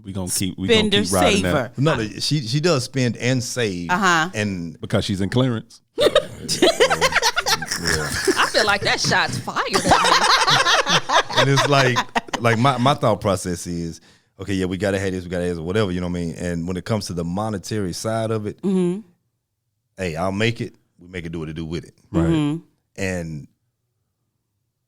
Speaker 1: We gonna keep
Speaker 2: Spender,
Speaker 1: riding
Speaker 2: saver.
Speaker 1: that.
Speaker 4: No, she does spend and save. And
Speaker 1: because she's in clearance.
Speaker 3: I feel like that shot's fired at me.
Speaker 4: And it's like my thought process is, okay, yeah, we gotta have this, we gotta have this, whatever, you know what I mean? And when it comes to the monetary side of it, hey, I'll make it, we make it do what it do with it.
Speaker 1: Right.
Speaker 4: And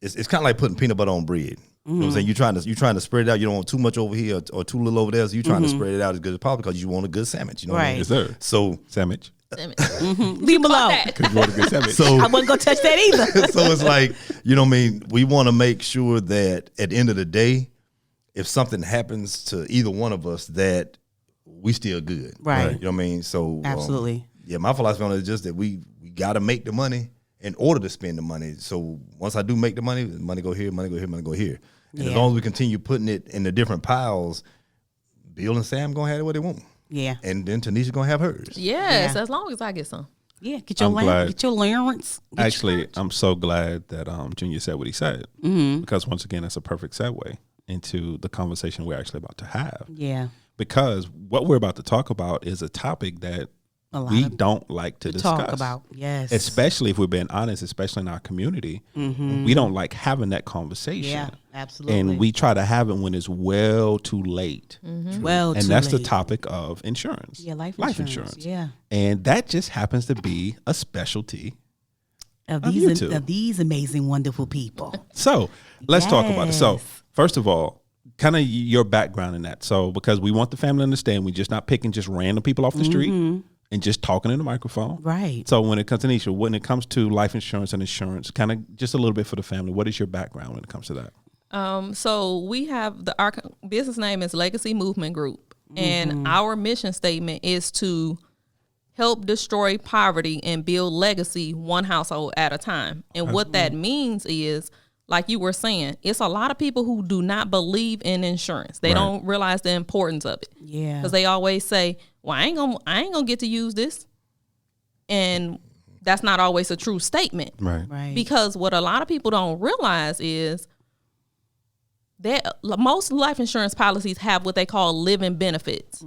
Speaker 4: it's kind of like putting peanut butter on bread. You know what I'm saying? You're trying to spread it out. You don't want too much over here or too little over there. So you're trying to spread it out as good as possible because you want a good sandwich. You know what I mean?
Speaker 1: Yes, sir.
Speaker 4: So
Speaker 1: Sandwich.
Speaker 2: Leave him alone.
Speaker 1: Because you want a good sandwich.
Speaker 4: So
Speaker 2: I wasn't going to touch that either.
Speaker 4: so it's like, you know what I mean? We want to make sure that at the end of the day, if something happens to either one of us, that we still good.
Speaker 2: Right.
Speaker 4: You know what I mean? So
Speaker 2: Absolutely.
Speaker 4: Yeah, my philosophy on it is just that we got to make the money in order to spend the money. So once I do make the money go here, money go here, money go here. And as long as we continue putting it in the different piles, Bill and Sam gonna have what they want.
Speaker 2: Yeah.
Speaker 4: And then Tanisha gonna have hers.
Speaker 3: Yes,
Speaker 2: Yeah.
Speaker 3: as long as I get some.
Speaker 2: Yeah, get your allowance.
Speaker 1: Actually, I'm so glad that Junior said what he said. Because once again, that's a perfect segue into the conversation we're actually about to have.
Speaker 2: Yeah.
Speaker 1: Because what we're about to talk about is a topic that we don't like to discuss.
Speaker 2: Talk about, yes.
Speaker 1: Especially if we're being honest, especially in our community. We don't like having that conversation.
Speaker 2: Yeah, absolutely.
Speaker 1: And we try to have it when it's well too late.
Speaker 2: Well,
Speaker 1: and
Speaker 2: too
Speaker 1: that's the
Speaker 2: late.
Speaker 1: topic of insurance.
Speaker 2: Yeah, life insurance. Yeah.
Speaker 1: And that just happens to be a specialty
Speaker 2: Of
Speaker 1: YouTube.
Speaker 2: these amazing, wonderful people.
Speaker 1: So let's talk about it. So
Speaker 2: Yes.
Speaker 1: first of all, kind of your background in that. So because we want the family to understand, we're just not picking just random people off the street and just talking in the microphone.
Speaker 2: Right.
Speaker 1: So when it comes to Tanisha, when it comes to life insurance and insurance, kind of just a little bit for the family, what is your background when it comes to that?
Speaker 3: So we have our business name is Legacy Movement Group, and our mission statement is to help destroy poverty and build legacy one household at a time. And what that means is, like you were saying, it's a lot of people who do not believe in insurance. They don't realize the importance of it.
Speaker 2: Yeah.
Speaker 3: Because they always say, well, I ain't gonna get to use this. And that's not always a true statement.
Speaker 2: Right.
Speaker 3: Because what a lot of people don't realize is that most life insurance policies have what they call living benefits.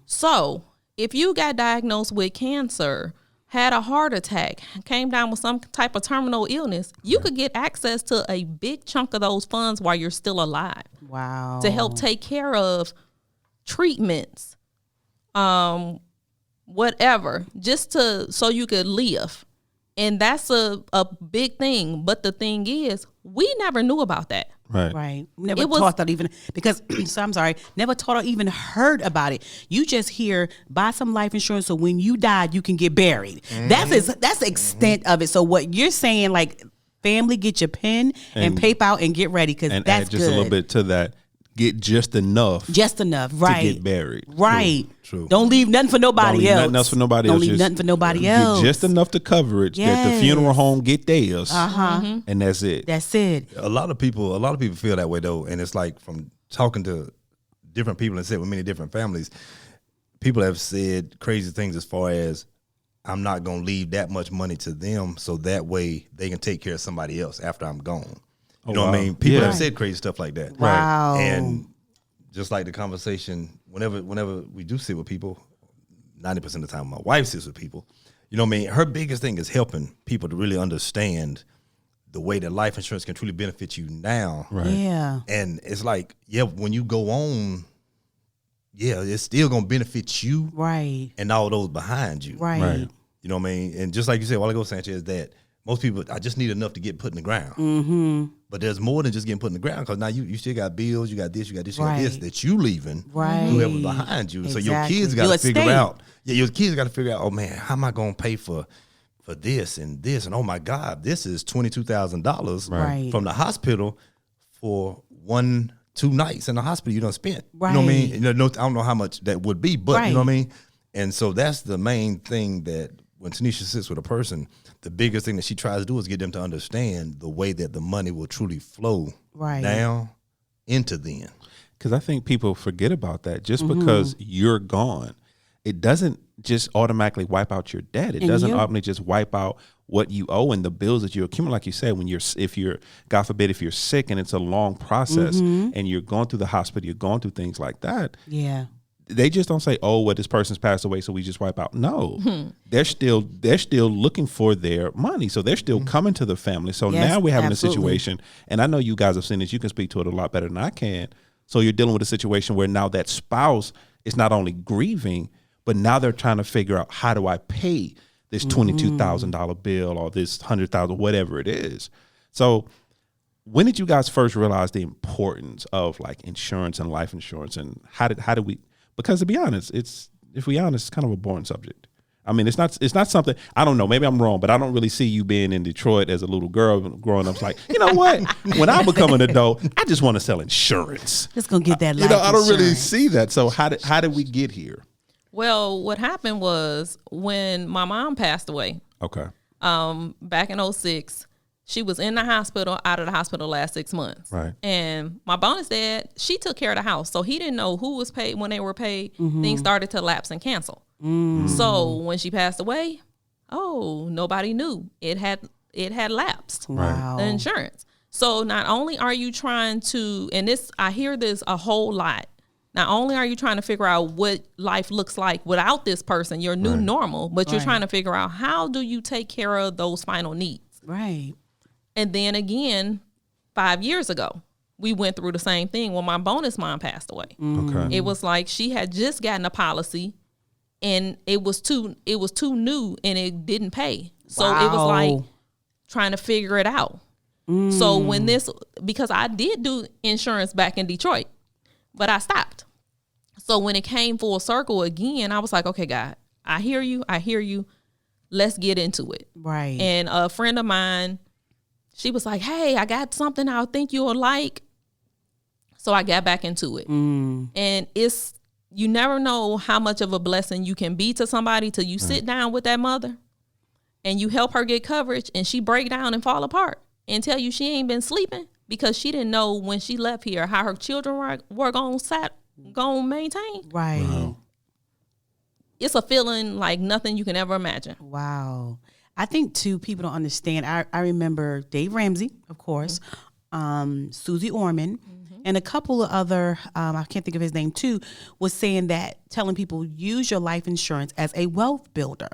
Speaker 3: So if you got diagnosed with cancer, had a heart attack, came down with some type of terminal illness, you could get access to a big chunk of those funds while you're still alive
Speaker 2: Wow.
Speaker 3: to help take care of treatments, whatever, just so you could live. And that's a big thing. But the thing is, we never knew about that.
Speaker 2: Right. Never taught that even because so I'm sorry, never taught or even heard about it. You just hear buy some life insurance so when you die you can get buried. That's the extent of it. So what you're saying, like, family, get your pen and paper out and get ready because that's
Speaker 1: add just a little bit to that. Get just enough.
Speaker 2: Just enough, right?
Speaker 1: To get buried.
Speaker 2: Right.
Speaker 4: True.
Speaker 2: Don't leave nothing for nobody else.
Speaker 1: Nothing else for nobody else.
Speaker 2: Don't leave
Speaker 1: Just
Speaker 2: nothing for nobody
Speaker 1: get
Speaker 2: else.
Speaker 1: just enough to cover it that the funeral home get theirs. And that's it.
Speaker 2: That's it.
Speaker 4: A lot of people feel that way though, and it's like from talking to different people and said with many different families, people have said crazy things as far as, I'm not gonna leave that much money to them so that way they can take care of somebody else after I'm gone. You know what I mean? People have said crazy stuff like that.
Speaker 2: Wow.
Speaker 4: And just like the conversation, whenever we do sit with people, 90% of the time my wife sits with people, you know what I mean? Her biggest thing is helping people to really understand the way that life insurance can truly benefit you now.
Speaker 1: Right.
Speaker 2: Yeah.
Speaker 4: And it's like, when you go on, it's still going to benefit you.
Speaker 2: Right.
Speaker 4: And all those behind you.
Speaker 2: Right.
Speaker 4: You know what I mean? And just like you said a while ago, Sanchez, that most people, I just need enough to get put in the ground. But there's more than just getting put in the ground because now you still got bills, you got this, you got this, you got this that you leaving.
Speaker 2: Right.
Speaker 4: Whoever behind you.
Speaker 2: Exactly.
Speaker 4: So your kids got to figure out. Yeah, your kids got to figure out, oh man, how am I going to pay for for this and this, and oh my God, this is $22,000
Speaker 2: Right.
Speaker 4: from the hospital for 1-2 nights in the hospital you done spent.
Speaker 2: Right.
Speaker 4: You know what I mean? I don't know how much that would be, but
Speaker 2: Right.
Speaker 4: you know what I mean? And so that's the main thing that when Tanisha sits with a person, the biggest thing that she tries to do is get them to understand the way that the money will truly flow down into them.
Speaker 1: Because I think people forget about that. Just because you're gone, it doesn't just automatically wipe out your debt. It doesn't automatically just wipe out what you owe and the bills that you accumulate. Like you said, if you're, God forbid, if you're sick and it's a long process and you're going through the hospital, you're going through things like that.
Speaker 2: Yeah.
Speaker 1: They just don't say, oh, well, this person's passed away, so we just wipe out. No, they're still looking for their money. So they're still coming to the family. So now we're having a situation, and I know you guys have seen this. You can speak to it a lot better than I can. So you're dealing with a situation where now that spouse is not only grieving, but now they're trying to figure out, how do I pay this $22,000 bill or this $100,000, whatever it is. So when did you guys first realize the importance of like insurance and life insurance, and how did we? Because to be honest, it's kind of a boring subject. I mean, it's not something, I don't know, maybe I'm wrong, but I don't really see you being in Detroit as a little girl growing up. It's like, you know what? When I become an adult, I just want to sell insurance.
Speaker 2: Just gonna get that life
Speaker 1: I don't really
Speaker 2: insurance.
Speaker 1: see that. So how did we get here?
Speaker 3: Well, what happened was when my mom passed away,
Speaker 1: Okay.
Speaker 3: back in 2006, she was in the hospital, out of the hospital last 6 months.
Speaker 1: Right.
Speaker 3: And my bonus dad, she took care of the house. So he didn't know who was paid when they were paid. Things started to lapse and cancel. So when she passed away, nobody knew. It had lapsed.
Speaker 2: Wow.
Speaker 3: The insurance. So not only are you trying to, and this, I hear this a whole lot. Not only are you trying to figure out what life looks like without this person, your new normal, but you're trying to figure out, how do you take care of those final needs?
Speaker 2: Right.
Speaker 3: And then again, 5 years ago, we went through the same thing when my bonus mom passed away.
Speaker 1: Okay.
Speaker 3: It was like she had just gotten a policy and it was too new and it didn't pay. So it was like trying to figure it out. So when because I did do insurance back in Detroit, but I stopped. So when it came full circle again, I was like, okay, God, I hear you. Let's get into it.
Speaker 2: Right.
Speaker 3: And a friend of mine, she was like, hey, I got something I think you'll like. So I got back into it. And you never know how much of a blessing you can be to somebody till you sit down with that mother and you help her get coverage and she break down and fall apart and tell you she ain't been sleeping because she didn't know when she left here how her children were going to maintain.
Speaker 2: Right.
Speaker 1: Wow.
Speaker 3: It's a feeling like nothing you can ever imagine.
Speaker 2: Wow. I think too, people don't understand. I remember Dave Ramsey, of course, Susie Orman, and a couple of other, I can't think of his name too, was saying that, telling people, use your life insurance as a wealth builder.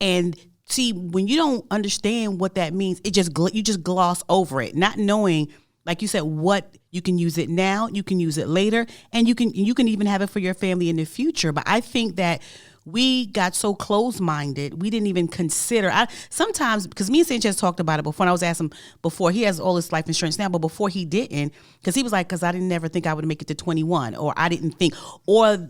Speaker 2: And see, when you don't understand what that means, you just gloss over it, not knowing, like you said, what you can use it now, you can use it later, and you can even have it for your family in the future. But I think that we got so close-minded, we didn't even consider. Sometimes, because me and Sanchez talked about it before, and I was asking before, he has all his life insurance now, but before he didn't, because he was like, because I didn't never think I would make it to 21, or I didn't think, or,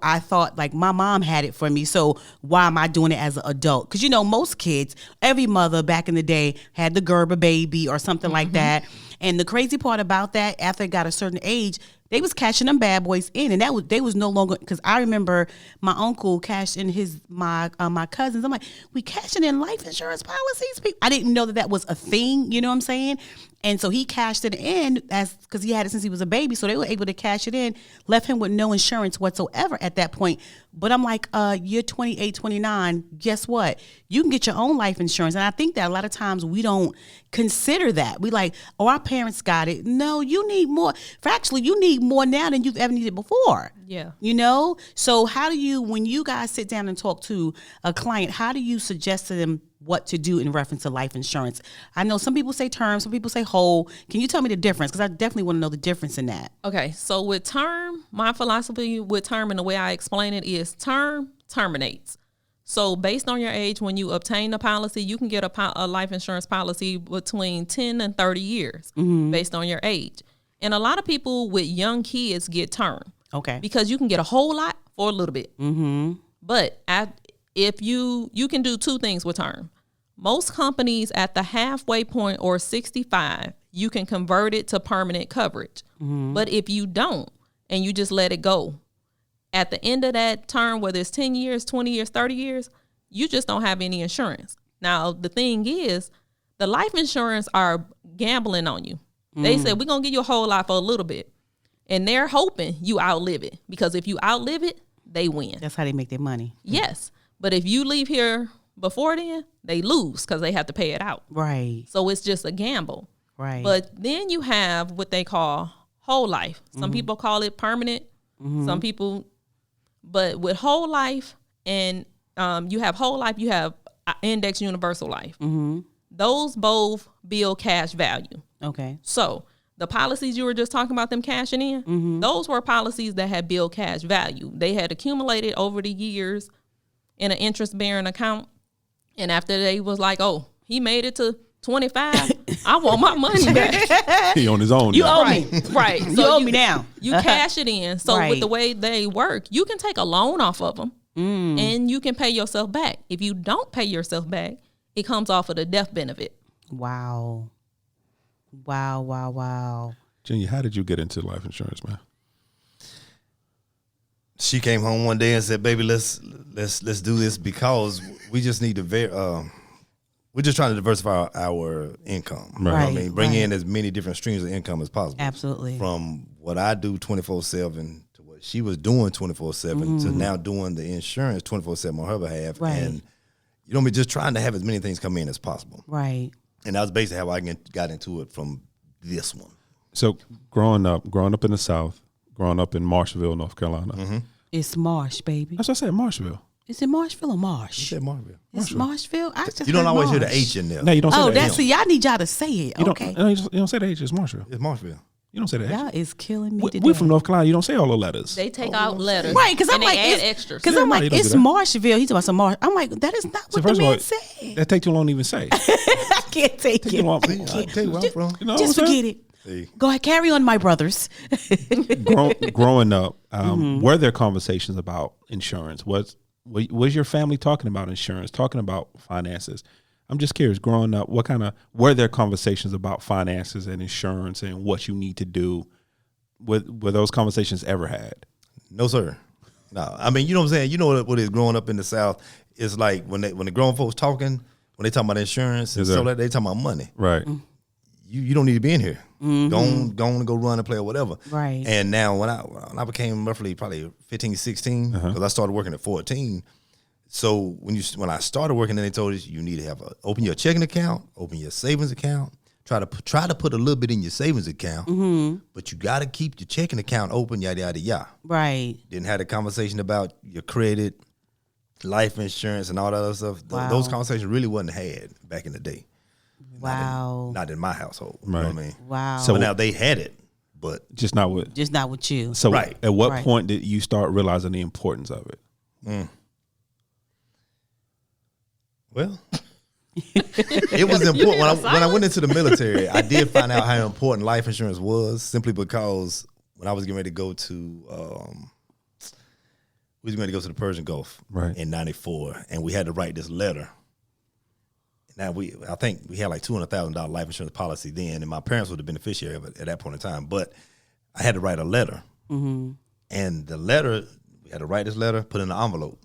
Speaker 2: I thought like my mom had it for me, so why am I doing it as an adult? Because, most kids, every mother back in the day had the Gerber baby or something like that. And the crazy part about that, after it got a certain age, they was cashing them bad boys in, and they was no longer, because I remember my uncle cashed in my cousins. I'm like, we cashing in life insurance policies? I didn't know that was a thing. You know what I'm saying? And so he cashed it in because he had it since he was a baby, so they were able to cash it in, left him with no insurance whatsoever at that point. But I'm like, you're 28, 29, guess what? You can get your own life insurance. And I think that a lot of times we don't consider that. We like, our parents got it. No, you need more. Actually, you need more now than you've ever needed before.
Speaker 3: Yeah.
Speaker 2: So how do you, when you guys sit down and talk to a client, how do you suggest to them what to do in reference to life insurance? I know some people say term, some people say whole. Can you tell me the difference? Because I definitely want to know the difference in that.
Speaker 3: Okay, so with term, my philosophy with term and the way I explain it is term terminates. So based on your age, when you obtain the policy, you can get a life insurance policy between 10 and 30 years based on your age. And a lot of people with young kids get term.
Speaker 2: Okay.
Speaker 3: Because you can get a whole lot for a little bit. But if you can do two things with term. most companies at the halfway point or 65, you can convert it to permanent coverage. But if you don't and you just let it go, at the end of that term, whether it's 10 years, 20 years, 30 years, you just don't have any insurance. Now, the thing is, the life insurance are gambling on you. They said, we're going to give you a whole lot for a little bit. And they're hoping you outlive it, because if you outlive it, they win.
Speaker 2: That's how they make their money.
Speaker 3: Yes. But if you leave here before then, they lose because they have to pay it out.
Speaker 2: Right.
Speaker 3: So it's just a gamble.
Speaker 2: Right.
Speaker 3: But then you have what they call whole life. Some people call it permanent. Some people, but with whole life and you have whole life, you have index universal life. Those both build cash value.
Speaker 2: Okay.
Speaker 3: So the policies you were just talking about, them cashing in, those were policies that had built cash value. They had accumulated over the years in an interest-bearing account. And after they was like, oh, he made it to 25, I want my money back.
Speaker 1: He on his own.
Speaker 2: You
Speaker 1: now.
Speaker 2: owe me.
Speaker 3: Right.
Speaker 2: You owe me now.
Speaker 3: You cash it in. So
Speaker 2: Right.
Speaker 3: with the way they work, you can take a loan off of them and you can pay yourself back. If you don't pay yourself back, it comes off of the death benefit.
Speaker 2: Wow. Wow, wow, wow.
Speaker 1: Junior, how did you get into life insurance, man?
Speaker 4: She came home one day and said, "Baby, let's do this because we just need to we're just trying to diversify our income.
Speaker 1: Right.
Speaker 4: You know what I
Speaker 2: Right,
Speaker 4: mean, bring
Speaker 2: right.
Speaker 4: in as many different streams of income as possible.
Speaker 2: Absolutely.
Speaker 4: From what I do 24/7 to what she was doing 24/7 to now doing the insurance 24/7 on her behalf,
Speaker 2: Right.
Speaker 4: and you know, me just trying to have as many things come in as possible.
Speaker 2: Right.
Speaker 4: And that was basically how I got into it from this one.
Speaker 1: So growing up in the South, growing up in Marshville, North Carolina.
Speaker 2: It's Marsh, baby.
Speaker 1: That's what I said, Marshville.
Speaker 2: Is it Marshville or Marsh?
Speaker 4: You said Marville.
Speaker 2: It's Marshville. I just
Speaker 4: You don't
Speaker 2: heard
Speaker 4: always hear the
Speaker 2: Marsh.
Speaker 4: H in there.
Speaker 1: No, you don't say
Speaker 2: Oh,
Speaker 1: that.
Speaker 2: that's see. I need y'all to say it.
Speaker 1: You
Speaker 2: Okay.
Speaker 1: don't, you don't say the H, it's Marshville.
Speaker 4: It's Marshville.
Speaker 1: You don't say the H.
Speaker 2: Y'all is killing me today.
Speaker 1: We're from North Carolina. You don't say all the letters.
Speaker 3: They take out letters.
Speaker 2: Right, because I'm
Speaker 3: and
Speaker 2: like,
Speaker 3: they add
Speaker 2: it's,
Speaker 3: extras.
Speaker 2: because
Speaker 1: Yeah,
Speaker 2: I'm
Speaker 1: no,
Speaker 2: like,
Speaker 1: you don't
Speaker 2: it's
Speaker 1: do that.
Speaker 2: Marshville. He's talking about some Marsh. I'm like, that is not
Speaker 1: So
Speaker 2: what the
Speaker 1: first of all,
Speaker 2: man said.
Speaker 1: that take too long to even say.
Speaker 2: I can't take
Speaker 1: Take
Speaker 2: it.
Speaker 1: too long.
Speaker 4: See, I tell you where I'm from.
Speaker 1: You know
Speaker 2: Just
Speaker 1: what I'm saying?
Speaker 2: forget it.
Speaker 4: See.
Speaker 2: Go ahead, carry on, my brothers.
Speaker 1: Growing up, were there conversations about insurance? Was your family talking about insurance, talking about finances? I'm just curious, growing up, were there conversations about finances and insurance and what you need to do? Were those conversations ever had?
Speaker 4: No, sir. No. I mean, you know what I'm saying? You know what is growing up in the South? It's like when the grown folks talking, when they talking about insurance and
Speaker 1: Yes, sir.
Speaker 4: stuff like that, they talking about money.
Speaker 1: Right.
Speaker 4: You don't need to be in here. Go run and play or whatever.
Speaker 2: Right.
Speaker 4: And now when I became roughly probably 15, 16, because I started working at 14. So when I started working, then they told us you need to open your checking account, open your savings account, try to put a little bit in your savings account, but you got to keep your checking account open, yada yada yada.
Speaker 2: Right.
Speaker 4: Didn't have a conversation about your credit, life insurance, and all that other stuff.
Speaker 2: Wow.
Speaker 4: Those conversations really wasn't had back in the day.
Speaker 2: Wow.
Speaker 4: Not in my household. You
Speaker 1: Right.
Speaker 4: know what I mean?
Speaker 2: Wow.
Speaker 1: So-
Speaker 4: But now they had it, but
Speaker 1: Just not with.
Speaker 2: Just not with you.
Speaker 1: So
Speaker 4: Right.
Speaker 1: at what
Speaker 2: Right.
Speaker 1: point did you start realizing the importance of it?
Speaker 4: well, it was important when I went into the military. I did find out how important life insurance was, simply because when I was getting ready to go to, we was going to go to the Persian Gulf
Speaker 1: Right.
Speaker 4: in '94, and we had to write this letter. Now I think we had like $200,000 life insurance policy then, and my parents were the beneficiary of it at that point in time. But I had to write a letter, and the letter, we had to write this letter, put it in an envelope.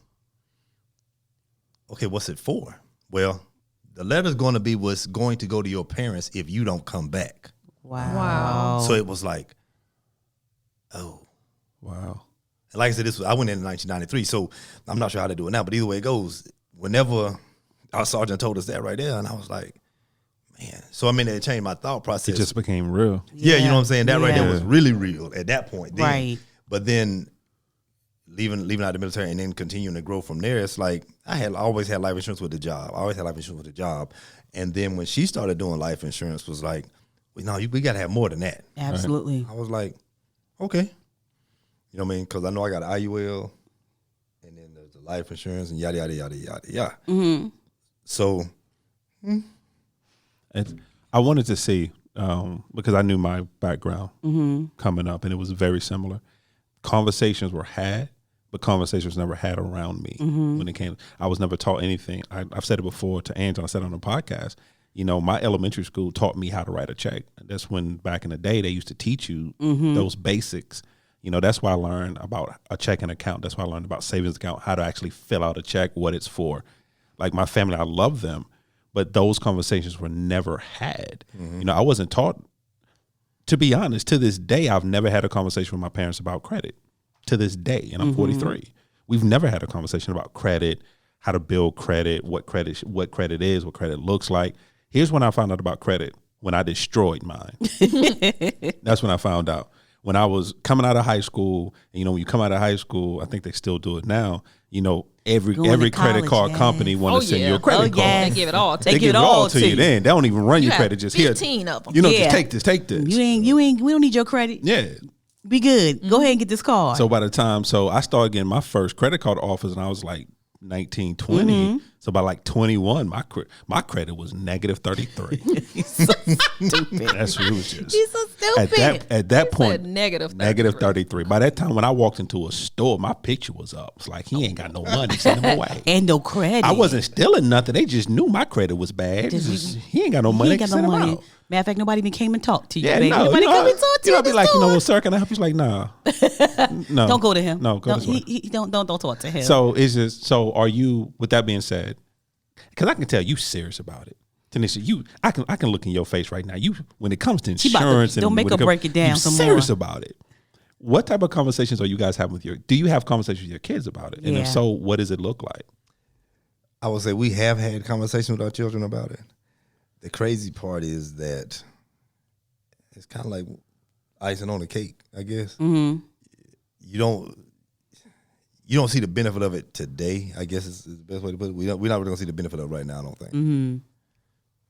Speaker 4: Okay, what's it for? Well, the letter's going to be what's going to go to your parents if you don't come back.
Speaker 2: Wow.
Speaker 4: So it was like, oh.
Speaker 1: Wow.
Speaker 4: And like I said, I went in 1993, so I'm not sure how to do it now, but either way it goes, whenever our sergeant told us that right there, and I was like, man. So, I mean, it changed my thought process.
Speaker 1: It just became real.
Speaker 4: Yeah, you know what I'm saying? That right there
Speaker 2: Yeah.
Speaker 4: was really real at that point. Then.
Speaker 2: Right.
Speaker 4: But then leaving out the military and then continuing to grow from there, it's like I always had life insurance with the job. And then when she started doing life insurance, was like, well, no, we got to have more than that.
Speaker 2: Absolutely.
Speaker 4: I was like, okay. You know what I mean? Because I know I got IUL, and then there's the life insurance and yada, yada, yada, yada, yada. So,
Speaker 1: I wanted to see, because I knew my background coming up, and it was very similar. Conversations were had, but conversation was never had around me when it came. I was never taught anything. I've said it before to Angela. I said it on the podcast. You know, my elementary school taught me how to write a check. That's when back in the day they used to teach you those basics. You know, that's why I learned about a checking account. That's why I learned about savings account, how to actually fill out a check, what it's for. Like my family, I love them, but those conversations were never had. You know, I wasn't taught. To be honest, to this day, I've never had a conversation with my parents about credit. To this day, and I'm 43. We've never had a conversation about credit, how to build credit, what credit is, what credit looks like. Here's when I found out about credit, when I destroyed mine. That's when I found out. When I was coming out of high school, and, you know, when you come out of high school, I think they still do it now, you know, every credit card company want to send you a credit card.
Speaker 3: They give it all to
Speaker 2: They
Speaker 3: you.
Speaker 2: give it all
Speaker 1: to you. Then they don't even run your credit. Just
Speaker 3: 15
Speaker 1: here,
Speaker 3: of them.
Speaker 1: you know, just take this.
Speaker 2: We don't need your credit.
Speaker 1: Yeah.
Speaker 2: Be good. Go ahead and get this card.
Speaker 1: So by the time, I started getting my first credit card offers, and I was like 19, 20. So by like 21, my credit was negative 33.
Speaker 2: He's so stupid.
Speaker 1: That's what it was just.
Speaker 2: He's so stupid.
Speaker 1: At that point,
Speaker 3: negative 33.
Speaker 1: negative 33. By that time, when I walked into a store, my picture was up. It's like, he ain't got no money, send him away.
Speaker 2: And no credit.
Speaker 1: I wasn't stealing nothing. They just knew my credit was bad. He ain't got no money.
Speaker 2: He ain't got no
Speaker 1: send him
Speaker 2: money.
Speaker 1: out.
Speaker 2: Matter of fact, nobody even came and talked to you.
Speaker 1: Yeah,
Speaker 2: baby.
Speaker 1: no.
Speaker 2: Nobody come and talk to you.
Speaker 1: I'd be like, well, sir, can I help you? He's like, nah. No.
Speaker 2: Don't go to him.
Speaker 1: No, go this way.
Speaker 2: Don't talk to him.
Speaker 1: So it's just, are you, with that being said, because I can tell you serious about it. Tanisha, I can look in your face right now. You, when it comes to insurance,
Speaker 2: don't make her break it down
Speaker 1: you
Speaker 2: some
Speaker 1: serious
Speaker 2: more.
Speaker 1: about it. What type of conversations are you guys having do you have conversations with your kids about it? And if so, what does it look like?
Speaker 4: I would say we have had conversations with our children about it. The crazy part is that it's kind of like icing on the cake, I guess. You don't see the benefit of it today, I guess is the best way to put it. We're not really going to see the benefit of it right now, I don't think.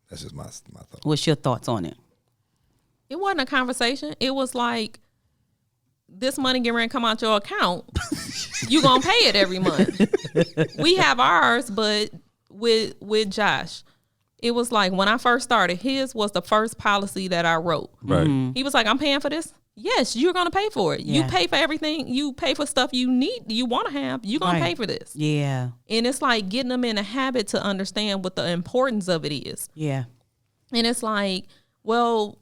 Speaker 4: That's just my thought.
Speaker 2: What's your thoughts on it?
Speaker 3: It wasn't a conversation. It was like, this money getting ready to come out your account. You going to pay it every month. We have ours, but with Josh, it was like when I first started, his was the first policy that I wrote.
Speaker 1: Right.
Speaker 3: He was like, I'm paying for this. Yes, you're going to pay for it.
Speaker 2: Yeah.
Speaker 3: You pay for everything. You pay for stuff you need, you want to have. You're going to pay for this.
Speaker 2: Yeah.
Speaker 3: And it's like getting them in a habit to understand what the importance of it is.
Speaker 2: Yeah.
Speaker 3: And it's like, well,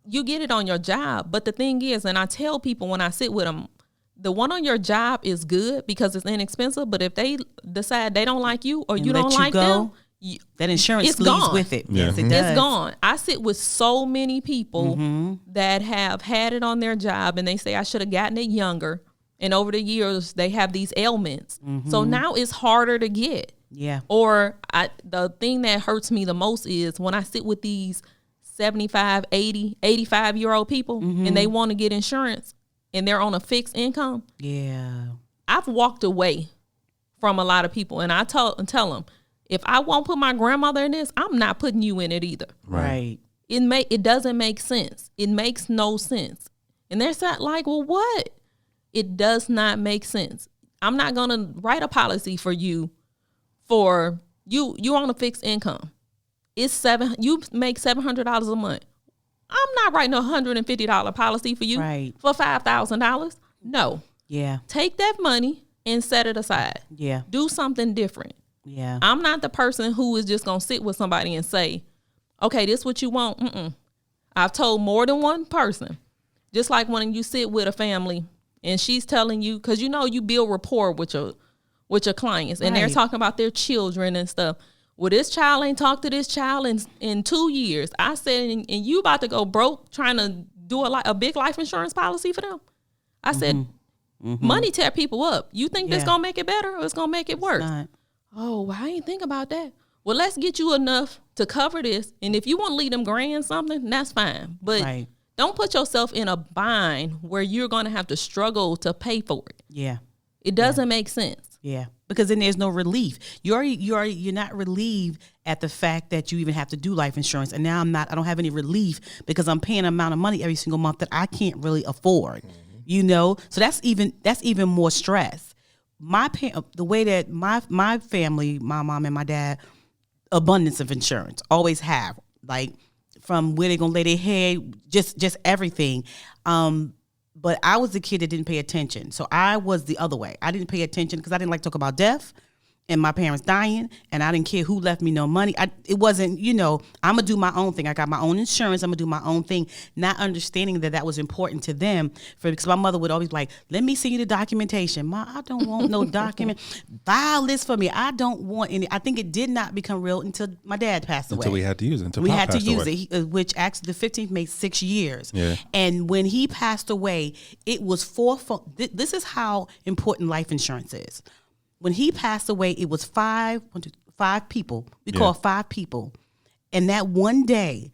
Speaker 3: you get it on your job. But the thing is, and I tell people when I sit with them, the one on your job is good because it's inexpensive. But if they decide they don't like you or
Speaker 2: And
Speaker 3: you
Speaker 2: let
Speaker 3: don't
Speaker 2: you
Speaker 3: like
Speaker 2: go,
Speaker 3: them,
Speaker 2: that insurance
Speaker 3: it's
Speaker 2: leaves
Speaker 3: gone.
Speaker 2: with it.
Speaker 1: Yeah.
Speaker 2: Yes, it does.
Speaker 3: it's gone. I sit with so many people that have had it on their job and they say I should have gotten it younger. And over the years, they have these ailments. So now it's harder to get.
Speaker 2: Yeah.
Speaker 3: Or the thing that hurts me the most is when I sit with these 75, 80, 85-year-old people and they want to get insurance and they're on a fixed income.
Speaker 2: Yeah.
Speaker 3: I've walked away from a lot of people and I tell them, if I won't put my grandmother in this, I'm not putting you in it either.
Speaker 2: Right.
Speaker 3: It doesn't make sense. It makes no sense. And they're like, well, what? It does not make sense. I'm not going to write a policy for you for you're on a fixed income. You make $700 a month. I'm not writing a $150 policy for you for $5,000. No.
Speaker 2: Yeah.
Speaker 3: Take that money and set it aside.
Speaker 2: Yeah.
Speaker 3: Do something different.
Speaker 2: Yeah.
Speaker 3: I'm not the person who is just going to sit with somebody and say, okay, this what you want. I've told more than one person. Just like when you sit with a family and she's telling you, because you know you build rapport with your clients and they're talking about their children and stuff. Well, this child ain't talked to this child in 2 years. I said, and you about to go broke trying to do a big life insurance policy for them. I said, money tear people up. You think this going to make it better or it's going to make it worse?
Speaker 2: Not.
Speaker 3: Oh, well, I ain't think about that. Well, let's get you enough to cover this. And if you want to leave them grand something, that's fine. But don't put yourself in a bind where you're going to have to struggle to pay for it.
Speaker 2: Yeah.
Speaker 3: It doesn't make sense.
Speaker 2: Yeah. Because then there's no relief. You're not relieved at the fact that you even have to do life insurance. And now I don't have any relief because I'm paying an amount of money every single month that I can't really afford. You know? So that's even more stress. The way that my family, my mom and my dad, abundance of insurance, always have, like from where they're gonna lay their head, just everything. But I was the kid that didn't pay attention. So I was the other way. I didn't pay attention because I didn't like to talk about death and my parents dying, and I didn't care who left me no money. It wasn't, I'm going to do my own thing. I got my own insurance. I'm going to do my own thing, not understanding that was important to them. Because my mother would always be like, let me see you the documentation. Ma, I don't want no document. File this for me. I don't want any. I think it did not become real until my dad passed away.
Speaker 1: Until we had to use it. Until
Speaker 2: we
Speaker 1: Pop
Speaker 2: had to
Speaker 1: passed
Speaker 2: use
Speaker 1: away.
Speaker 2: it, which actually the 15th made 6 years.
Speaker 1: Yeah.
Speaker 2: And when he passed away, it was this is how important life insurance is. When he passed away, it was five people. We called 5 people. And that one day,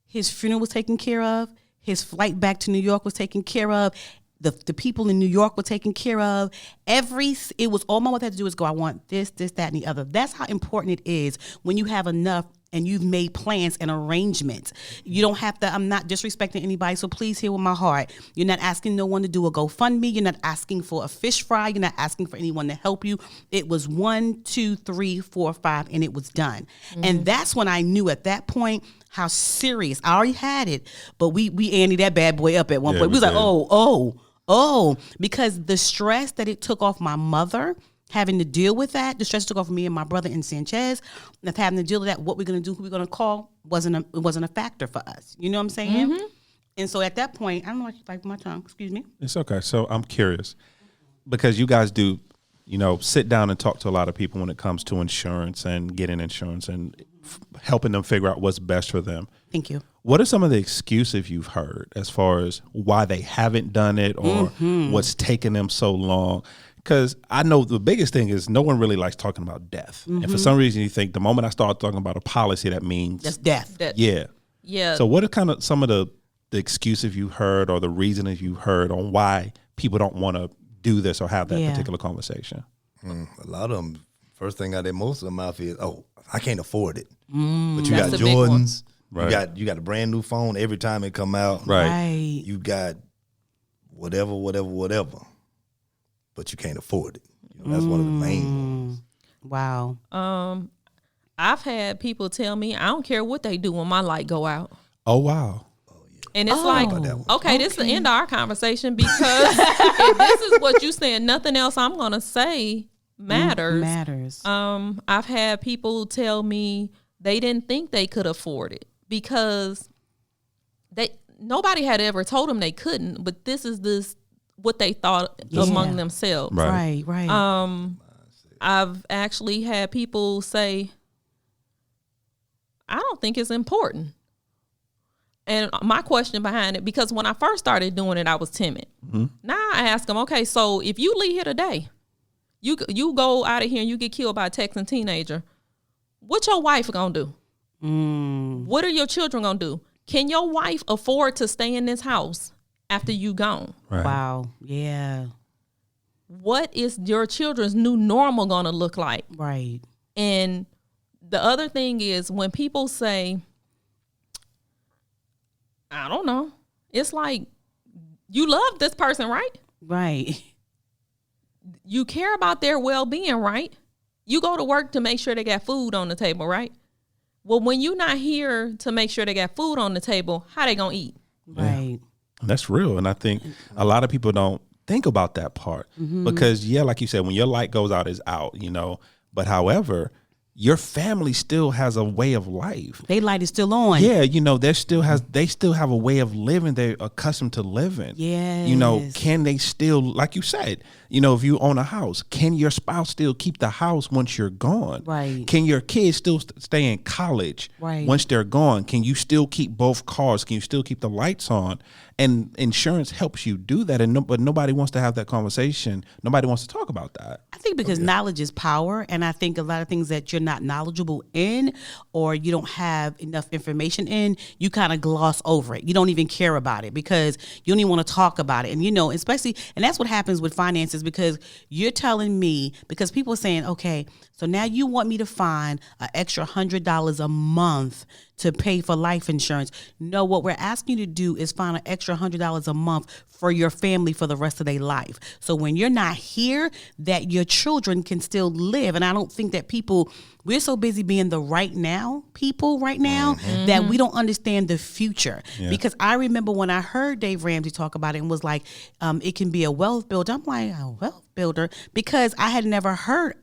Speaker 2: his funeral was taken care of. His flight back to New York was taken care of. The people in New York were taken care of. It was all my mother had to do is go, I want this, that, and the other. That's how important it is when you have enough and you've made plans and arrangements. You don't have to, I'm not disrespecting anybody, so please hear with my heart. You're not asking no one to do a GoFundMe. You're not asking for a fish fry. You're not asking for anyone to help you. It was 1, 2, 3, 4, 5, and it was done. Mm-hmm. And that's when I knew at that point how serious. I already had it, but we Andy that bad boy up at one point. We was like, oh, because the stress that it took off my mother, having to deal with that, the stress took off me and my brother in Sanchez, and having to deal with that, what we're going to do, who we're going to call, wasn't a factor for us. You know what I'm saying? Mm-hmm. And so at that point, I don't know what you like my tongue, excuse me.
Speaker 1: It's okay. So I'm curious, because you guys do, sit down and talk to a lot of people when it comes to insurance and getting insurance and helping them figure out what's best for them.
Speaker 2: Thank you.
Speaker 1: What are some of the excuses you've heard as far as why they haven't done it or what's taken them so long? Because I know the biggest thing is no one really likes talking about death. Mm-hmm. And for some reason you think the moment I start talking about a policy, that means
Speaker 2: that's death.
Speaker 1: Yeah.
Speaker 3: Yeah.
Speaker 1: So what are kind of some of the excuses you heard or the reasons you heard on why people don't want to do this or have that particular conversation?
Speaker 4: A lot of them, first thing out of most of their mouth is, I can't afford it. But you got Jordans. Right. You got a brand new phone every time it come out.
Speaker 1: Right.
Speaker 4: You got whatever. But you can't afford it. That's one of the main ones.
Speaker 2: Wow.
Speaker 3: I've had people tell me, I don't care what they do when my light go out.
Speaker 1: Oh, wow.
Speaker 3: And it's okay, this is the end of our conversation, because if this is what you saying, nothing else I'm going to say matters. I've had people tell me they didn't think they could afford it because nobody had ever told them they couldn't, but this is what they thought among themselves.
Speaker 2: Right.
Speaker 3: I've actually had people say, I don't think it's important. And my question behind it, because when I first started doing it, I was timid. Mm-hmm. Now I ask them, okay, so if you leave here today, you go out of here and you get killed by a Texan teenager, what your wife gonna do? What are your children gonna do? Can your wife afford to stay in this house after you gone?
Speaker 2: Right. Wow. Yeah.
Speaker 3: What is your children's new normal gonna look like?
Speaker 2: Right.
Speaker 3: And the other thing is, when people say, I don't know, it's like, you love this person, right?
Speaker 2: Right.
Speaker 3: You care about their well-being, right? You go to work to make sure they got food on the table, right? Well, when you're not here to make sure they got food on the table, how they gonna eat?
Speaker 2: Right.
Speaker 1: Yeah. That's real. And I think a lot of people don't think about that part because, like you said, when your light goes out, it's out, But however, your family still has a way of life.
Speaker 2: They light is still on.
Speaker 1: Yeah, they still have a way of living they're accustomed to living.
Speaker 2: Yes.
Speaker 1: Can they still, like you said, if you own a house, can your spouse still keep the house once you're gone?
Speaker 2: Right.
Speaker 1: Can your kids still stay in college once they're gone? Can you still keep both cars? Can you still keep the lights on? And insurance helps you do that, but nobody wants to have that conversation. Nobody wants to talk about that.
Speaker 2: I think because knowledge is power, and I think a lot of things that you're not knowledgeable in or you don't have enough information in, you kind of gloss over it. You don't even care about it because you don't even want to talk about it. And, especially, and that's what happens with finances, because you're telling me, because people are saying, okay, so now you want me to find an extra $100 a month to pay for life insurance. No, what we're asking you to do is find an extra $100 a month for your family for the rest of their life. So when you're not here, that your children can still live. And I don't think that we're so busy being the right now people right now that we don't understand the future. Yeah. Because I remember when I heard Dave Ramsey talk about it and was like, it can be a wealth builder. I'm like, a wealth builder? Because I had never heard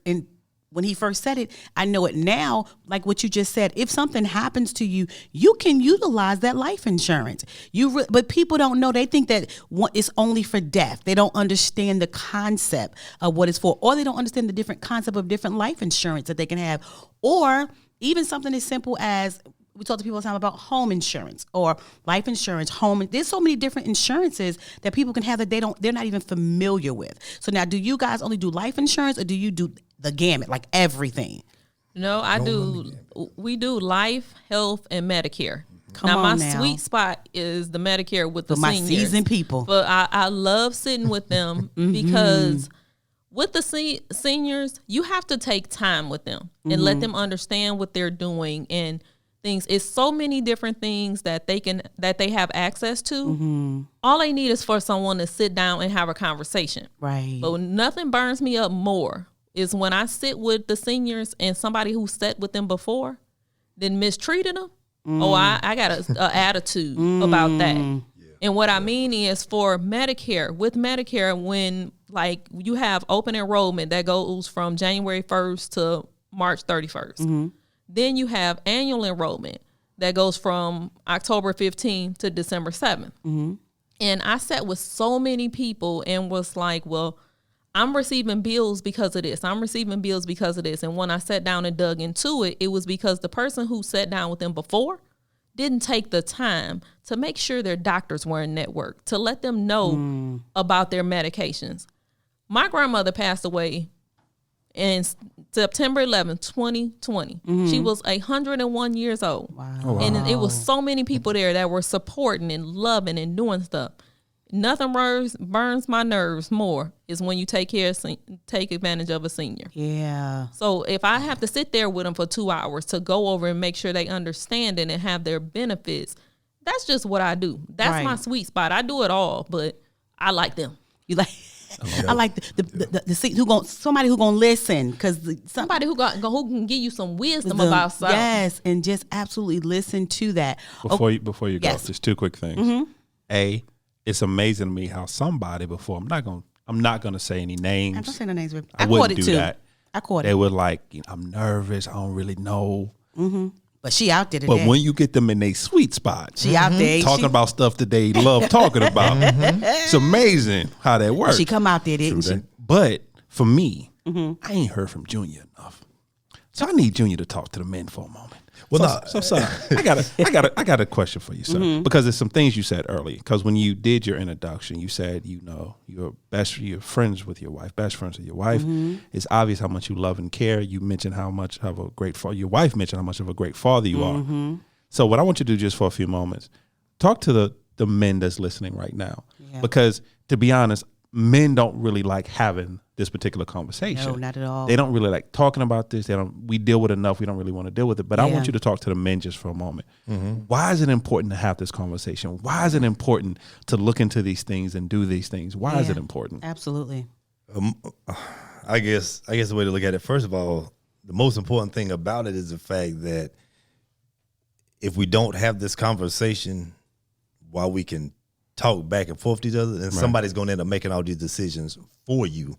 Speaker 2: when he first said it. I know it now, like what you just said. If something happens to you, you can utilize that life insurance. But people don't know. They think that it's only for death. They don't understand the concept of what it's for, or they don't understand the different concept of different life insurance that they can have, or even something as simple as, we talk to people all the time about home insurance or life insurance, there's so many different insurances that people can have that they're not even familiar with. So now, do you guys only do life insurance, or do you do the gamut, like everything?
Speaker 3: No, we do life, health, and Medicare. My sweet spot is the Medicare with the seniors.
Speaker 2: My seasoned people.
Speaker 3: But I love sitting with them because with the seniors, you have to take time with them and let them understand what they're doing and things. It's so many different things that they have access to. All they need is for someone to sit down and have a conversation.
Speaker 2: Right.
Speaker 3: But nothing burns me up more is when I sit with the seniors and somebody who sat with them before then mistreated them. I got an attitude about that. Yeah. And what I mean is for Medicare, with Medicare, when like you have open enrollment that goes from January 1st to March 31st. Then you have annual enrollment that goes from October 15th to December 7th. And I sat with so many people and was like, well, I'm receiving bills because of this. I'm receiving bills because of this. And when I sat down and dug into it, it was because the person who sat down with them before didn't take the time to make sure their doctors were in network, to let them know about their medications. My grandmother passed away in September 11th, 2020. She was 101 years old.
Speaker 2: Wow.
Speaker 1: Oh, wow.
Speaker 3: And it was so many people there that were supporting and loving and doing stuff. Nothing burns my nerves more is when you take advantage of a senior.
Speaker 2: Yeah.
Speaker 3: So if I have to sit there with them for 2 hours to go over and make sure they understand it and have their benefits, that's just what I do. That's my sweet spot. I do it all, but I like them.
Speaker 2: You like? I like somebody who gonna listen, because
Speaker 3: somebody who can give you some wisdom about something.
Speaker 2: Yes, and just absolutely listen to that.
Speaker 1: Before you go, just two quick things. It's amazing to me how somebody before, I'm not gonna say any names.
Speaker 2: I'm not saying the names.
Speaker 1: I wouldn't do that.
Speaker 2: I caught it.
Speaker 1: They were like, I'm nervous. I don't really know.
Speaker 2: But she out there today.
Speaker 1: But when you get them in a sweet spot,
Speaker 2: she out there
Speaker 1: talking about stuff that they love talking about. It's amazing how that works.
Speaker 2: She come out there, didn't she?
Speaker 1: But for me, I ain't heard from Junior enough, so I need Junior to talk to the men for a moment. Well, so sorry. I got a question for you, sir, because there's some things you said earlier. Because when you did your introduction, you said you're friends with your wife, best friends with your wife. It's obvious how much you love and care. You mentioned how much of a great father. Your wife mentioned how much of a great father you are. So what I want you to do just for a few moments, talk to the men that's listening right now, because to be honest, men don't really like having this particular conversation.
Speaker 2: No, not at all.
Speaker 1: They don't really like talking about this. We deal with it enough. We don't really want to deal with it. But I want you to talk to the men just for a moment. Why is it important to have this conversation? Why is it important to look into these things and do these things? Why is it important?
Speaker 2: Absolutely.
Speaker 4: I guess the way to look at it, first of all, the most important thing about it is the fact that if we don't have this conversation while we can talk back and forth to each other, then somebody's going to end up making all these decisions for you.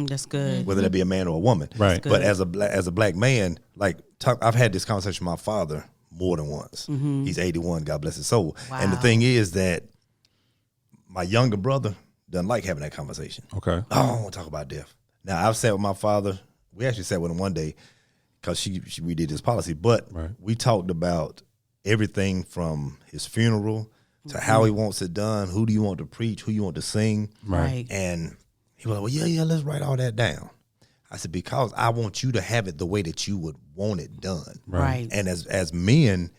Speaker 2: That's good.
Speaker 4: Whether that be a man or a woman.
Speaker 1: Right.
Speaker 4: But as a black man, I've had this conversation with my father more than once. He's 81, God bless his soul.
Speaker 2: Wow.
Speaker 4: And the thing is that my younger brother doesn't like having that conversation.
Speaker 1: Okay.
Speaker 4: I don't want to talk about death. Now, I've sat with my father. We actually sat with him one day because we did this policy. But we talked about everything from his funeral to how he wants it done, who do you want to preach, who you want to sing.
Speaker 2: Right.
Speaker 4: And he was like, well, let's write all that down. I said, because I want you to have it the way that you would want it done.
Speaker 2: Right.
Speaker 4: And as men,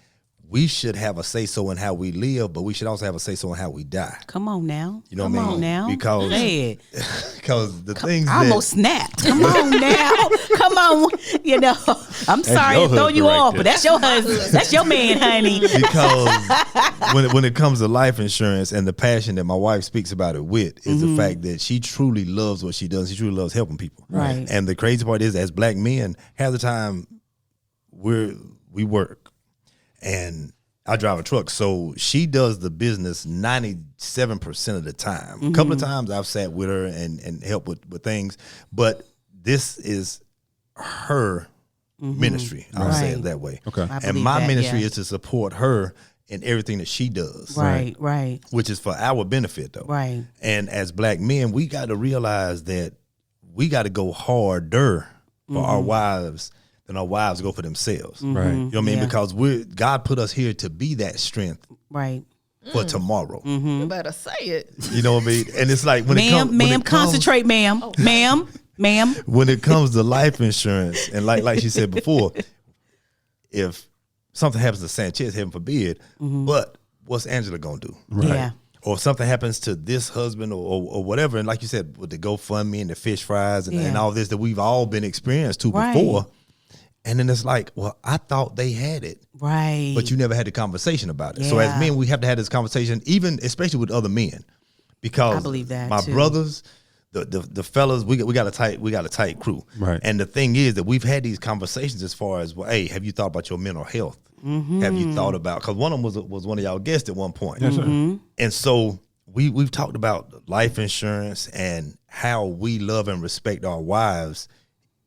Speaker 4: we should have a say-so in how we live, but we should also have a say-so in how we die.
Speaker 2: Come on now.
Speaker 4: You know what I mean?
Speaker 2: Come on now.
Speaker 4: Because because the things
Speaker 2: I almost snapped. Come on now. Come on. You know, I'm sorry to throw you off, but that's your husband. That's your man, honey.
Speaker 4: Because when it comes to life insurance and the passion that my wife speaks about it with is the fact that she truly loves what she does. She truly loves helping people.
Speaker 2: Right.
Speaker 4: And the crazy part is, as black men, half the time we work and I drive a truck. So she does the business 97% of the time. A couple of times I've sat with her and helped with things, but this is her ministry. I'll say it that way.
Speaker 1: Okay.
Speaker 4: And my ministry is to support her in everything that she does.
Speaker 2: Right.
Speaker 4: Which is for our benefit, though.
Speaker 2: Right.
Speaker 4: And as black men, we got to realize that we got to go harder for our wives than our wives go for themselves.
Speaker 1: Right.
Speaker 4: You know what I mean? Because God put us here to be that strength for tomorrow.
Speaker 3: You better say it.
Speaker 4: You know what I mean? And it's like when
Speaker 2: Ma'am, concentrate, ma'am. Ma'am.
Speaker 4: When it comes to life insurance, and like she said before, if something happens to Sanchez, heaven forbid, but what's Angela gonna do?
Speaker 1: Right.
Speaker 2: Yeah.
Speaker 4: Or if something happens to this husband or whatever, and like you said, with the GoFundMe and the fish fries and all this that we've all been experienced to before. And then it's like, well, I thought they had it.
Speaker 2: Right.
Speaker 4: But you never had the conversation about it. So as men, we have to have this conversation, even especially with other men. Because
Speaker 2: I believe that
Speaker 4: my
Speaker 2: too.
Speaker 4: brothers, the fellas, we got a tight crew.
Speaker 1: Right.
Speaker 4: And the thing is that we've had these conversations as far as, well, hey, have you thought about your mental health? Have you thought about, because one of them was one of y'all guests at one point.
Speaker 1: Yes, sir.
Speaker 4: And so we've talked about life insurance and how we love and respect our wives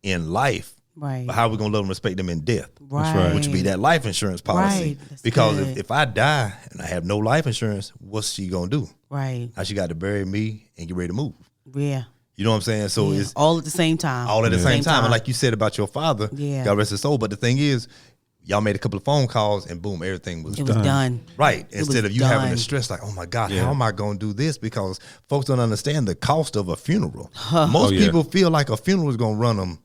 Speaker 4: in life.
Speaker 2: Right.
Speaker 4: But how are we going to love and respect them in death?
Speaker 2: Right.
Speaker 4: Which would be that life insurance policy.
Speaker 2: Right. That's
Speaker 4: Because
Speaker 2: good.
Speaker 4: if I die and I have no life insurance, what's she going to do?
Speaker 2: Right.
Speaker 4: Now she got to bury me and get ready to move.
Speaker 2: Yeah.
Speaker 4: You know what I'm saying? So it's
Speaker 2: all at the same time.
Speaker 4: all at the same time. And like you said about your father, God rest his soul. But the thing is, y'all made a couple of phone calls and boom, everything was
Speaker 2: It was done.
Speaker 4: Right. Instead of you having
Speaker 2: done.
Speaker 4: the stress like, oh my God, how am I going to do this? Because folks don't understand the cost of a funeral. Most people feel like a funeral is going to run them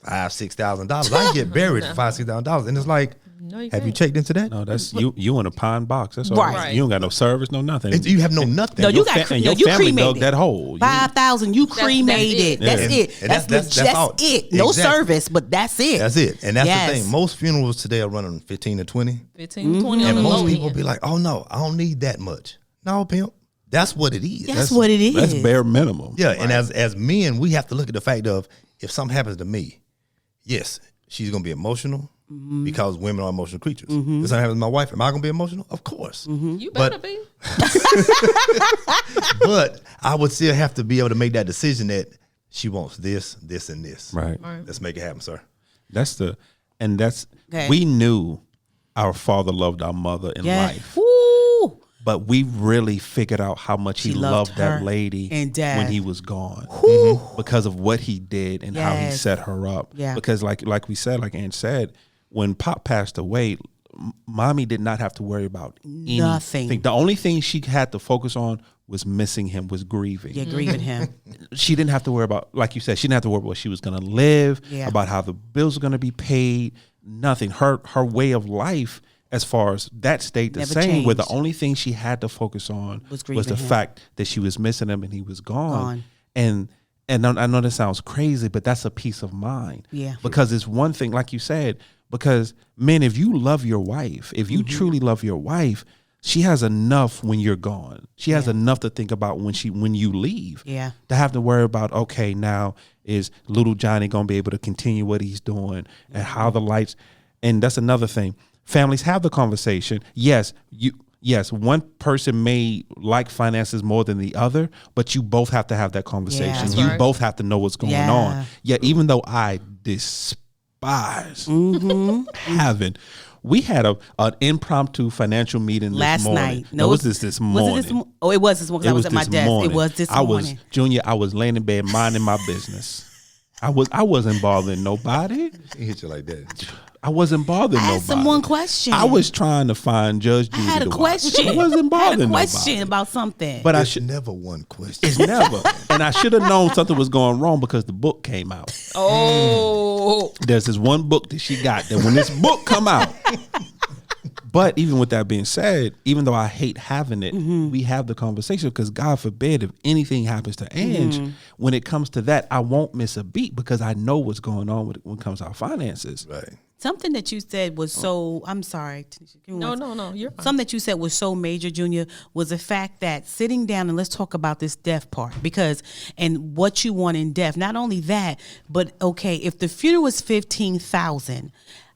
Speaker 4: $5,000-$6,000. I can get buried for $5,000-$6,000, and it's like, have you checked into that?
Speaker 1: No, that's you in a pine box. That's all.
Speaker 2: Right.
Speaker 1: You don't got no service, no nothing.
Speaker 4: You have no nothing.
Speaker 2: No, you
Speaker 1: Your
Speaker 2: got
Speaker 1: and your
Speaker 2: you
Speaker 1: family
Speaker 2: cremated
Speaker 1: dug that hole.
Speaker 2: 5,000. You cremated.
Speaker 3: that's
Speaker 2: That's
Speaker 4: it.
Speaker 2: it.
Speaker 4: And
Speaker 2: That's
Speaker 4: that's all.
Speaker 2: it. No
Speaker 4: Exactly.
Speaker 2: service, but that's it.
Speaker 4: That's it. And that's
Speaker 2: Yes.
Speaker 4: the thing. Most funerals today are running 15 to 20.
Speaker 3: 15, 20 on
Speaker 4: And
Speaker 3: the
Speaker 4: most
Speaker 3: low
Speaker 4: people
Speaker 3: end.
Speaker 4: be like, oh no, I don't need that much. No, pimp. That's what it is.
Speaker 2: That's what it is.
Speaker 1: That's bare minimum.
Speaker 4: Yeah, and as men, we have to look at the fact of, if something happens to me, yes, she's gonna be emotional because women are emotional creatures. If something happens to my wife, am I gonna be emotional? Of course.
Speaker 3: You better
Speaker 4: But-
Speaker 3: be.
Speaker 4: But I would still have to be able to make that decision that she wants this, this, and this.
Speaker 1: Right.
Speaker 4: Let's make it happen, sir.
Speaker 2: Okay.
Speaker 1: We knew our father loved our mother in life.
Speaker 2: Woo.
Speaker 1: But we really figured out how much he
Speaker 2: She loved
Speaker 1: loved that
Speaker 2: her
Speaker 1: lady
Speaker 2: in death.
Speaker 1: when he was gone, because of what he did and how he
Speaker 2: Yes.
Speaker 1: set her up.
Speaker 2: Yeah.
Speaker 1: Because like we said, like Ange said, when Pop passed away, Mommy did not have to worry about
Speaker 2: Nothing.
Speaker 1: anything. The only thing she had to focus on was missing him, was grieving.
Speaker 2: Yeah, grieving him.
Speaker 1: She didn't have to worry about, like you said, she didn't have to worry about what she was going to live,
Speaker 2: Yeah.
Speaker 1: about how the bills were going to be paid. Nothing. Her way of life, as far as that stayed the
Speaker 2: Never
Speaker 1: same, where the
Speaker 2: changed.
Speaker 1: only thing she had to focus on
Speaker 2: Was
Speaker 1: was
Speaker 2: grieving
Speaker 1: the
Speaker 2: him.
Speaker 1: fact that she was missing him and he was gone.
Speaker 2: Gone.
Speaker 1: And I know this sounds crazy, but that's a peace of mind.
Speaker 2: Yeah.
Speaker 1: Because it's one thing, like you said, because men, if you love your wife, if you truly love your wife, she has enough when you're gone. She has enough to think about when you leave.
Speaker 2: Yeah.
Speaker 1: To have to worry about, okay, now is little Johnny gonna be able to continue what he's doing and how the lights, and that's another thing. Families have the conversation. Yes, one person may like finances more than the other, but you both have to have that conversation.
Speaker 2: That's
Speaker 1: You
Speaker 3: right.
Speaker 1: both have to know what's going
Speaker 2: Yeah.
Speaker 1: on. Yeah, even though I despise having, we had an impromptu financial meeting
Speaker 2: Last
Speaker 1: this morning.
Speaker 2: night.
Speaker 1: No, was this morning?
Speaker 2: Was it this Oh, it was this morning. 'Cause I was at my
Speaker 1: this
Speaker 2: desk.
Speaker 1: morning.
Speaker 2: It was this
Speaker 1: I was
Speaker 2: morning.
Speaker 1: Junior. I was laying in bed minding my business. I wasn't bothering nobody.
Speaker 4: He hit you like that.
Speaker 1: I wasn't bothering nobody.
Speaker 2: Ask him one question.
Speaker 1: I was trying to find Judge
Speaker 2: I
Speaker 1: Judy.
Speaker 2: had a
Speaker 1: to watch.
Speaker 2: question.
Speaker 1: I wasn't
Speaker 2: I had
Speaker 1: bothering
Speaker 2: a question
Speaker 1: nobody.
Speaker 2: about something.
Speaker 1: But I
Speaker 4: There's
Speaker 1: should.
Speaker 4: never one question.
Speaker 1: It's never. And I should have known something was going wrong because the book came out.
Speaker 3: Oh.
Speaker 1: There's this one book that she got that when this book come out, But even with that being said, even though I hate having it, we have the conversation because God forbid if anything happens to Ange, when it comes to that, I won't miss a beat because I know what's going on when it comes to our finances.
Speaker 4: Right.
Speaker 2: Something that you said was so, I'm sorry.
Speaker 3: No, you're fine.
Speaker 2: Something that you said was so major, Junior, was the fact that sitting down and let's talk about this death part because, and what you want in death. Not only that, but okay, if the funeral was $15,000,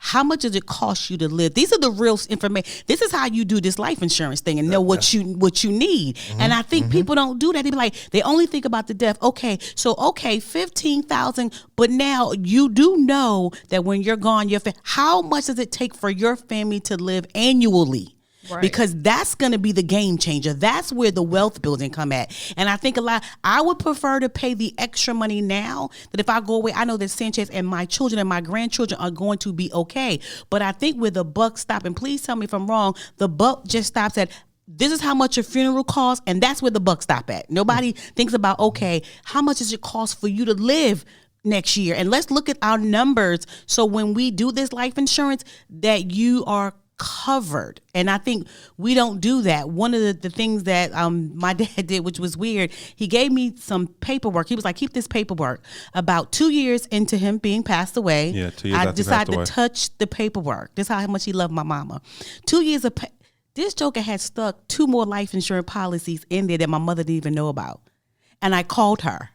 Speaker 2: how much does it cost you to live? These are the real information. This is how you do this life insurance thing and know what you need. And I think people don't do that. They be like, they only think about the death. Okay, so $15,000, but now you do know that when you're gone, how much does it take for your family to live annually? Right. Because that's going to be the game changer. That's where the wealth building come at. And I think I would prefer to pay the extra money now that if I go away, I know that Sanchez and my children and my grandchildren are going to be okay. But I think where the buck stops, and please tell me if I'm wrong, the buck just stops at this is how much your funeral costs, and that's where the buck stop at. Nobody thinks about, okay, how much does it cost for you to live next year? And let's look at our numbers. So when we do this life insurance, that you are covered. And I think we don't do that. One of the things that my dad did, which was weird, he gave me some paperwork. He was like, keep this paperwork. About 2 years into him being passed away,
Speaker 1: 2 years
Speaker 2: I decided to touch the paperwork. This is how much he loved my mama. 2 years of this joker had stuck 2 more life insurance policies in there that my mother didn't even know about. And I called her.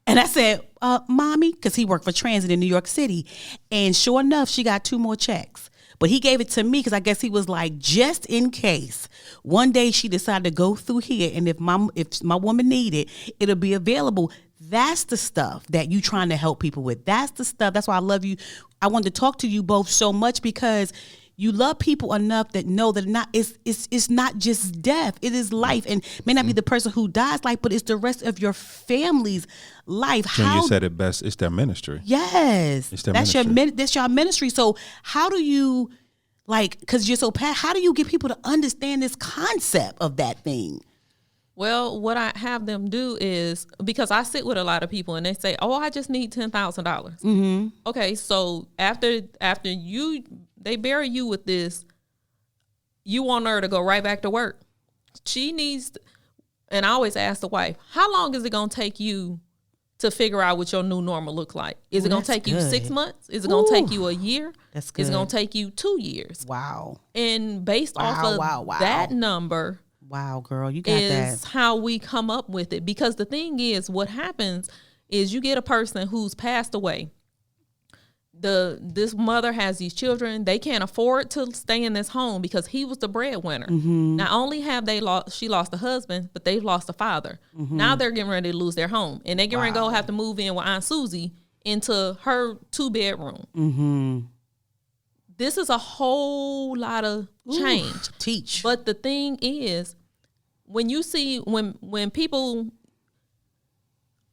Speaker 2: And I said, Mommy, because he worked for Transit in New York City. And sure enough, she got 2 more checks. But he gave it to me because I guess he was like, just in case. One day she decided to go through here, and if my woman needed, it'll be available. That's the stuff that you trying to help people with. That's the stuff. That's why I love you. I wanted to talk to you both so much because you love people enough that know that it's not just death. It is life, and may not be the person who dies life, but it's the rest of your family's life.
Speaker 1: Junior said it best. It's their ministry.
Speaker 2: Yes,
Speaker 1: it's their
Speaker 2: ministry. That's your ministry. So how do you because you're so passionate? How do you get people to understand this concept of that thing?
Speaker 3: Well, what I have them do is, because I sit with a lot of people and they say, "Oh, I just need $10,000." Okay, so after they bury you with this, you want her to go right back to work. She needs, and I always ask the wife, how long is it going to take you to figure out what your new normal looks like? Is it going to take you 6 months? Is it going to take you a year?
Speaker 2: That's good.
Speaker 3: Is it going to take you 2 years?
Speaker 2: Wow.
Speaker 3: And based off of that number,
Speaker 2: wow, girl, you got that.
Speaker 3: Is how we come up with it. Because the thing is, what happens is you get a person who's passed away. This mother has these children. They can't afford to stay in this home because he was the breadwinner. Not only have she lost a husband, but they've lost a father. Now they're getting ready to lose their home, and they're getting ready to go have to move in with Aunt Susie into her 2-bedroom. This is a whole lot of change.
Speaker 2: Teach.
Speaker 3: But the thing is, when you see when people,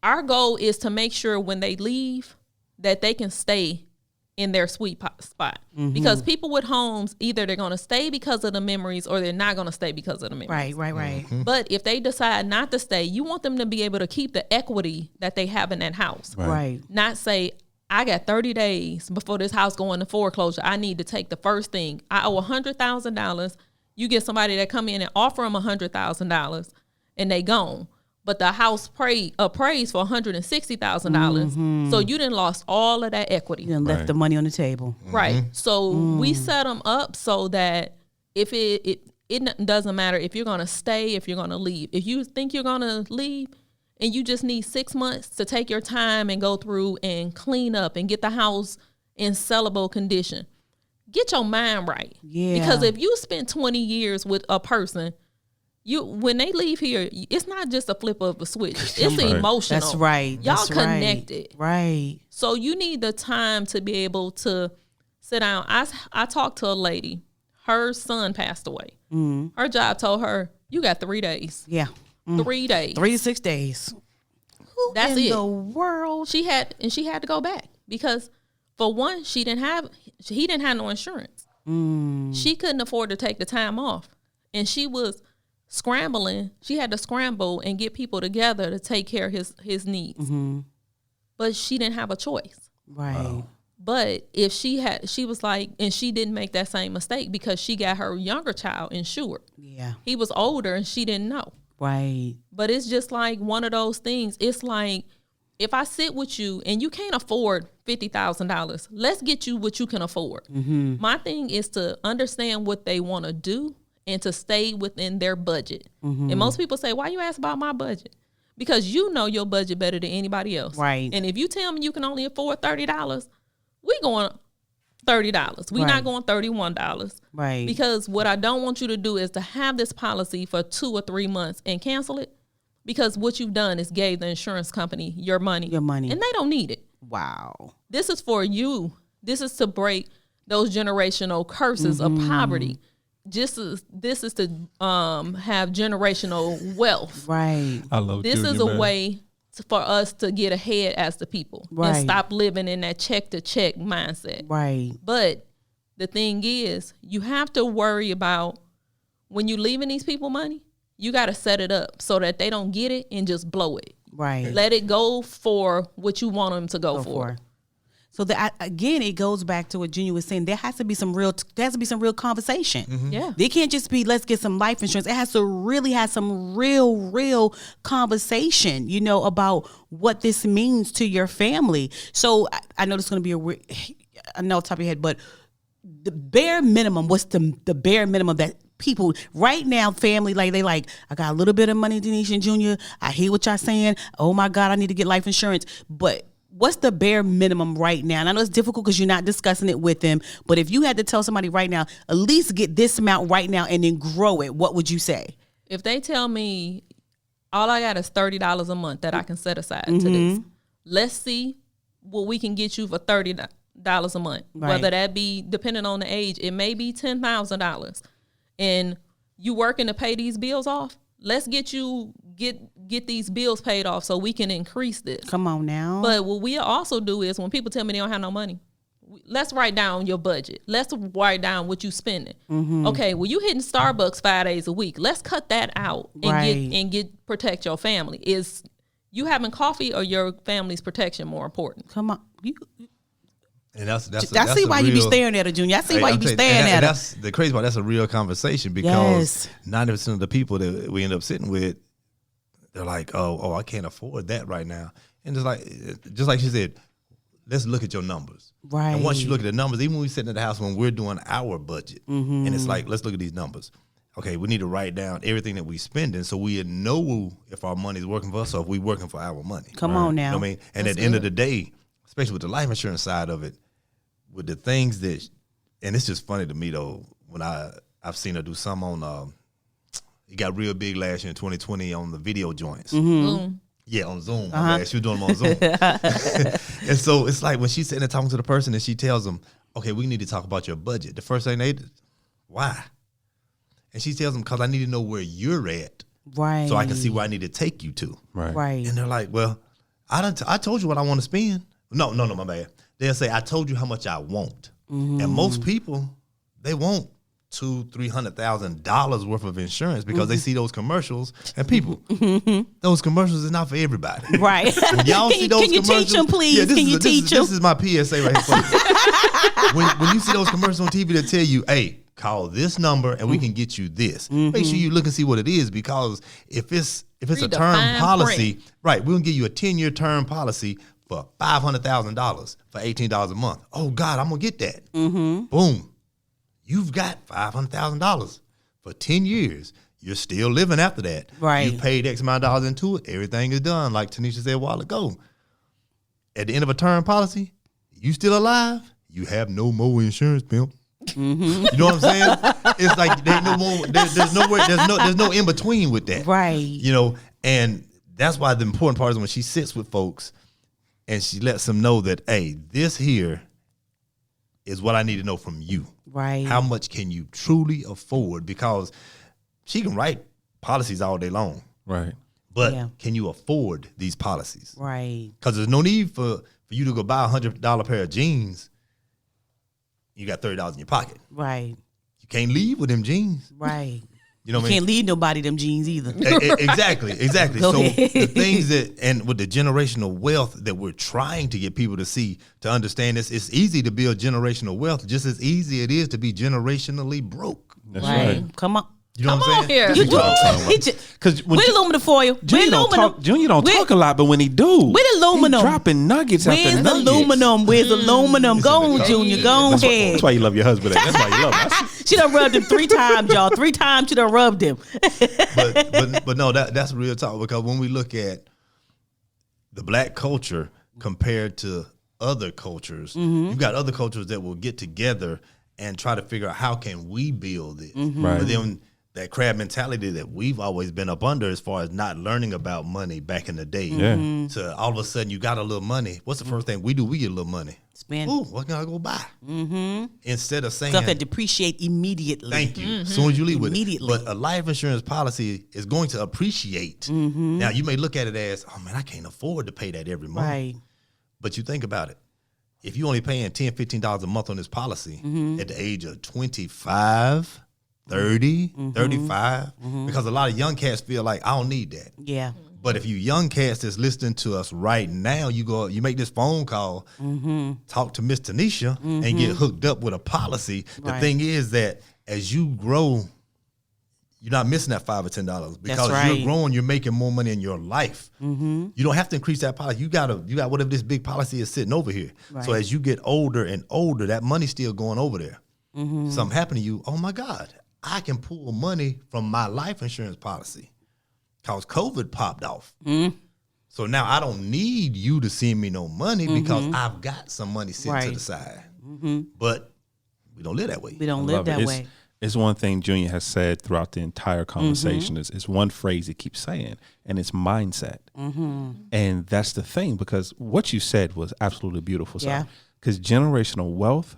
Speaker 3: our goal is to make sure when they leave that they can stay in their sweet spot. Because people with homes, either they're going to stay because of the memories or they're not going to stay because of the memories.
Speaker 2: Right.
Speaker 3: But if they decide not to stay, you want them to be able to keep the equity that they have in that house.
Speaker 2: Right.
Speaker 3: Not say, I got 30 days before this house go into foreclosure. I need to take the first thing. I owe $100,000. You get somebody that come in and offer them $100,000 and they gone. But the house appraised for $160,000. So you done lost all of that equity.
Speaker 2: You done left the money on the table.
Speaker 3: Right. So we set them up so that if it doesn't matter if you're going to stay, if you're going to leave. If you think you're going to leave and you just need 6 months to take your time and go through and clean up and get the house in sellable condition, get your mind right.
Speaker 2: Yeah.
Speaker 3: Because if you spend 20 years with a person, when they leave here, it's not just a flip of a switch. It's emotional.
Speaker 2: That's right.
Speaker 3: Y'all connected.
Speaker 2: Right.
Speaker 3: So you need the time to be able to sit down. I talked to a lady. Her son passed away. Her job told her, you got 3 days.
Speaker 2: Yeah.
Speaker 3: 3 days.
Speaker 2: 3 to 6 days.
Speaker 3: That's
Speaker 2: in
Speaker 3: it.
Speaker 2: The world.
Speaker 3: She had to go back because for one, he didn't have no insurance. She couldn't afford to take the time off. And she was scrambling. She had to scramble and get people together to take care of his needs. But she didn't have a choice.
Speaker 2: Right.
Speaker 3: But if she was like, and she didn't make that same mistake because she got her younger child insured.
Speaker 2: Yeah.
Speaker 3: He was older and she didn't know.
Speaker 2: Right.
Speaker 3: But it's just like one of those things. It's like, if I sit with you and you can't afford $50,000, let's get you what you can afford. Mm-hmm. My thing is to understand what they want to do and to stay within their budget. Mm-hmm. And most people say, why you ask about my budget? Because you know your budget better than anybody else.
Speaker 2: Right.
Speaker 3: And if you tell me you can only afford $30, we going $30. We not going $31.
Speaker 2: Right.
Speaker 3: Because what I don't want you to do is to have this policy for 2 or 3 months and cancel it. Because what you've done is gave the insurance company your money.
Speaker 2: And
Speaker 3: they don't need it.
Speaker 2: Wow.
Speaker 3: This is for you. This is to break those generational curses of poverty. This is to have generational wealth.
Speaker 2: Right.
Speaker 1: I love
Speaker 3: this
Speaker 1: Junior,
Speaker 3: is a
Speaker 1: man.
Speaker 3: way for us to get ahead as the people and stop living in that check to check mindset.
Speaker 2: Right.
Speaker 3: But the thing is, you have to worry about when you leaving these people money, you got to set it up so that they don't get it and just blow it.
Speaker 2: Right.
Speaker 3: Let it go for what you want them to go for.
Speaker 2: So again, it goes back to what Junior was saying. There has to be some real conversation.
Speaker 3: Mm-hmm. Yeah.
Speaker 2: They can't just be, let's get some life insurance. It has to really have some real conversation, about what this means to your family. So I know this is going to be I know top of your head, but the bare minimum, what's the bare minimum that people right now, family, I got a little bit of money, Tanisha and Junior. I hear what y'all saying. Oh my God, I need to get life insurance. But what's the bare minimum right now? And I know it's difficult because you're not discussing it with them. But if you had to tell somebody right now, at least get this amount right now and then grow it, what would you say?
Speaker 3: If they tell me all I got is $30 a month that I can set aside to this, let's see what we can get you for $30 a month. Right. Whether that be, depending on the age, it may be $10,000. And you working to pay these bills off, let's get these bills paid off so we can increase this.
Speaker 2: Come on now.
Speaker 3: But what we also do is when people tell me they don't have no money, let's write down your budget. Let's write down what you spending. Mm-hmm. Okay, well, you hitting Starbucks 5 days a week. Let's cut that out and protect your family. Is you having coffee or your family's protection more important?
Speaker 2: Come on.
Speaker 4: And that's
Speaker 2: I see why you be staring at her, Junior. I see why you be staring at her.
Speaker 4: That's the crazy part. That's a real conversation because 90% of the people that we end up sitting with, they're like, oh, I can't afford that right now. And just like she said, let's look at your numbers.
Speaker 2: Right.
Speaker 4: And once you look at the numbers, even when we sitting at the house when we're doing our budget, and it's like, let's look at these numbers. Okay, we need to write down everything that we spending so we know if our money's working for us or if we're working for our money.
Speaker 2: Come on now.
Speaker 4: You know what I mean? And at the end of the day, especially with the life insurance side of it, with the things that, and it's just funny to me though, when I've seen her do some on, it got real big last year in 2020 on the video joints.
Speaker 3: Mm-hmm.
Speaker 4: Yeah, on Zoom. She was doing them on Zoom. And so it's like when she's sitting there talking to the person and she tells them, okay, we need to talk about your budget. The first thing they do, why? And she tells them, because I need to know where you're at.
Speaker 2: Right.
Speaker 4: So I can see where I need to take you to.
Speaker 2: Right.
Speaker 4: And they're like, well, I told you what I want to spend. No, my bad. They'll say, I told you how much I want. Mm-hmm. And most people, they want $200,000-$300,000 worth of insurance because they see those commercials. And people, those commercials is not for everybody.
Speaker 2: Right.
Speaker 4: When y'all see those
Speaker 2: can you teach them, please?
Speaker 4: Yeah,
Speaker 2: can you teach them?
Speaker 4: This is my PSA right here. when you see those commercials on TV that tell you, hey, call this number and we can get you this. Make sure you look and see what it is, because if it's a term policy, right, we'll give you a 10-year term policy for $500,000 for $18 a month. Oh God, I'm gonna get that. Mm-hmm. Boom, you've got $500,000 for 10 years. You're still living after that.
Speaker 2: Right.
Speaker 4: You've paid X amount of dollars into it. Everything is done, like Tanisha said a while ago. At the end of a term policy, you still alive. You have no more insurance, pimp. Mm-hmm. You know what I'm saying? It's like there's no more. There's no in between with that.
Speaker 2: Right.
Speaker 4: You know, and that's why the important part is when she sits with folks and she lets them know that, hey, this here is what I need to know from you.
Speaker 2: Right.
Speaker 4: How much can you truly afford? Because she can write policies all day long.
Speaker 1: Right.
Speaker 4: But can you afford these policies?
Speaker 2: Right.
Speaker 4: Because there's no need for you to go buy $100 pair of jeans. You got $30 in your pocket.
Speaker 2: Right.
Speaker 4: You can't leave with them jeans.
Speaker 2: Right.
Speaker 4: You know what I
Speaker 2: You
Speaker 4: mean?
Speaker 2: can't leave nobody them jeans either.
Speaker 4: Exactly.
Speaker 2: Go
Speaker 4: So
Speaker 2: ahead.
Speaker 4: the things that, and with the generational wealth that we're trying to get people to see, to understand this, it's easy to build generational wealth, just as easy it is to be generationally broke.
Speaker 1: That's right.
Speaker 2: Come on.
Speaker 4: You know
Speaker 3: Come
Speaker 4: what
Speaker 3: on
Speaker 4: I'm saying?
Speaker 3: here.
Speaker 1: Because
Speaker 2: We're aluminum foil.
Speaker 1: Junior don't talk a lot, but when he do,
Speaker 2: We're aluminum.
Speaker 1: he dropping nuggets
Speaker 2: Where's
Speaker 1: after
Speaker 2: the
Speaker 1: nuggets.
Speaker 2: aluminum? Where's the aluminum? Go on, Junior. Go on
Speaker 1: That's
Speaker 2: ahead.
Speaker 1: why you love your husband. That's why you love him.
Speaker 2: She done rubbed him 3 times, y'all. 3 times she done rubbed him.
Speaker 4: But no, that's real talk, because when we look at the black culture compared to other cultures, you've got other cultures that will get together and try to figure out how can we build this.
Speaker 1: Right.
Speaker 4: But then that crab mentality that we've always been up under, as far as not learning about money back in the day.
Speaker 1: Yeah.
Speaker 4: So all of a sudden you got a little money. What's the first thing we do? We get a little money.
Speaker 2: Spend.
Speaker 4: Ooh, what can I go buy? Instead of saying
Speaker 2: Stuff that depreciate immediately.
Speaker 4: thank you. As soon as you leave with it.
Speaker 2: Immediately.
Speaker 4: But a life insurance policy is going to appreciate. Now, you may look at it as, oh, man, I can't afford to pay that every month.
Speaker 2: Right.
Speaker 4: But you think about it. If you're only paying $10, $15 a month on this policy at the age of 25, 30, 35, because a lot of young cats feel like, I don't need that.
Speaker 2: Yeah.
Speaker 4: But if you young cats that's listening to us right now, you make this phone call, talk to Miss Tanisha, and get hooked up with a policy. The
Speaker 2: Right.
Speaker 4: thing is that as you grow, you're not missing that $5 or $10 because
Speaker 2: right.
Speaker 4: you're growing. You're making more money in your life. You don't have to increase that policy. You got whatever this big policy is sitting over here.
Speaker 2: Right.
Speaker 4: So as you get older and older, that money's still going over there. Something happened to you. Oh my God, I can pull money from my life insurance policy. Cause COVID popped off. So now I don't need you to send me no money because I've got some money sitting to
Speaker 2: Right.
Speaker 4: the side. But we don't live that way.
Speaker 2: We don't live that
Speaker 1: it's,
Speaker 2: way.
Speaker 1: It's one thing Junior has said throughout the entire conversation is one phrase he keeps saying, and it's mindset. And that's the thing, because what you said was absolutely beautiful.
Speaker 2: Yeah.
Speaker 1: Because generational wealth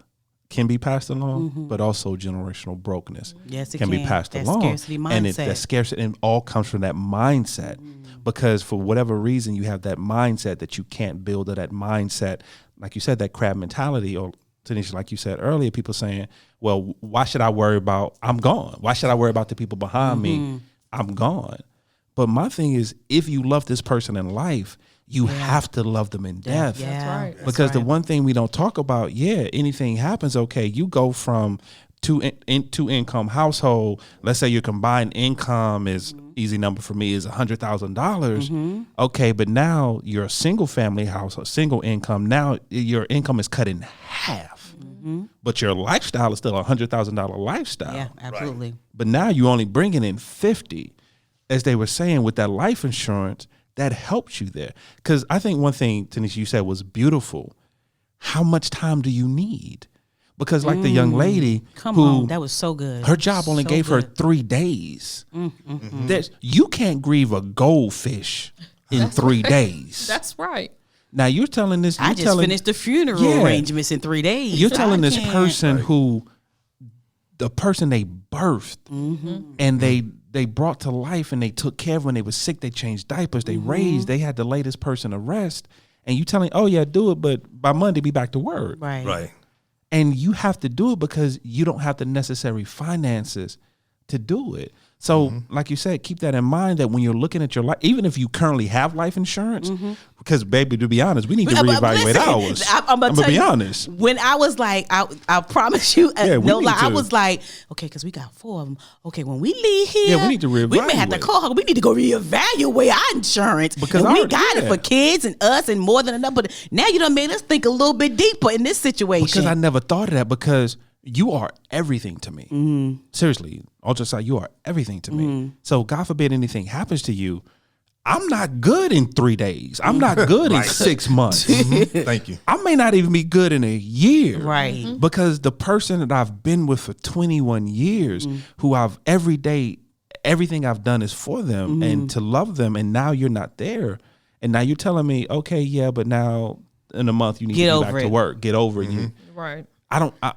Speaker 1: can be passed along, but also generational brokenness
Speaker 2: Yes, it
Speaker 1: can be
Speaker 2: can.
Speaker 1: passed
Speaker 2: That
Speaker 1: along.
Speaker 2: scarcity
Speaker 1: And
Speaker 2: mindset.
Speaker 1: that scarcity, and it all comes from that mindset. Because for whatever reason, you have that mindset that you can't build, or that mindset, like you said, that crab mentality, or Tanisha, like you said earlier, people saying, well, why should I worry about, I'm gone? Why should I worry about the people behind me? I'm gone. But my thing is, if you love this person in life, you have to love them in death.
Speaker 2: Yeah.
Speaker 3: That's right.
Speaker 2: That's
Speaker 1: Because the
Speaker 2: right.
Speaker 1: one thing we don't talk about, anything happens, okay, you go from two income household. Let's say your combined income is, easy number for me, is $100,000. Okay, but now you're a single family household, single income. Now your income is cut in half, but your lifestyle is still a $100,000 lifestyle.
Speaker 2: Yeah, absolutely.
Speaker 1: But now you only bringing in 50, as they were saying with that life insurance. That helps you there. Because I think one thing, Tanisha, you said was beautiful. How much time do you need? Because like the young lady
Speaker 2: Come
Speaker 1: who
Speaker 2: on. That was so good.
Speaker 1: her job only
Speaker 2: So
Speaker 1: gave her
Speaker 2: good.
Speaker 1: 3 days. You can't grieve a goldfish in 3 days.
Speaker 3: That's right.
Speaker 1: Now you're telling this.
Speaker 2: I just finished the funeral
Speaker 1: Yeah.
Speaker 2: arrangements in 3 days.
Speaker 1: You're telling
Speaker 2: I
Speaker 1: this
Speaker 2: can't.
Speaker 1: person who, the person they birthed and they brought to life and they took care of when they were sick, they changed diapers, they raised, they had to lay this person to rest. And you telling, oh yeah, do it, but by Monday be back to work.
Speaker 2: Right.
Speaker 4: Right.
Speaker 1: And you have to do it because you don't have the necessary finances to do it. So, like you said, keep that in mind that when you're looking at your life, even if you currently have life insurance, because baby, to be honest, we need to
Speaker 2: But
Speaker 1: reevaluate
Speaker 2: listen,
Speaker 1: ours.
Speaker 2: I'm gonna tell
Speaker 1: be
Speaker 2: you,
Speaker 1: honest.
Speaker 2: When I was like, I promise you,
Speaker 1: Yeah, we
Speaker 2: no
Speaker 1: need
Speaker 2: lie, I
Speaker 1: to.
Speaker 2: was like, okay, because we got 4 of them. Okay, when we leave here,
Speaker 1: Yeah, we need to
Speaker 2: we may have to
Speaker 1: reevaluate.
Speaker 2: call her. We need to go reevaluate our insurance
Speaker 1: Because
Speaker 2: and we
Speaker 1: our-
Speaker 2: got it
Speaker 1: yeah.
Speaker 2: for kids and us and more than enough. But now you done made us think a little bit deeper in this situation.
Speaker 1: Because I never thought of that, because you are everything to me. Seriously, all just like, you are everything to me. So God forbid anything happens to you, I'm not good in 3 days. I'm not good in 6 months.
Speaker 4: Thank you.
Speaker 1: I may not even be good in a year.
Speaker 2: Right.
Speaker 1: Because the person that I've been with for 21 years, who I've every day, everything I've done is for them and to love them. And now you're not there. And now you're telling me, okay, yeah, but now in a month you need
Speaker 2: Get
Speaker 1: to be
Speaker 2: over
Speaker 1: back to
Speaker 2: it.
Speaker 1: work. Get over it. You,
Speaker 3: Right.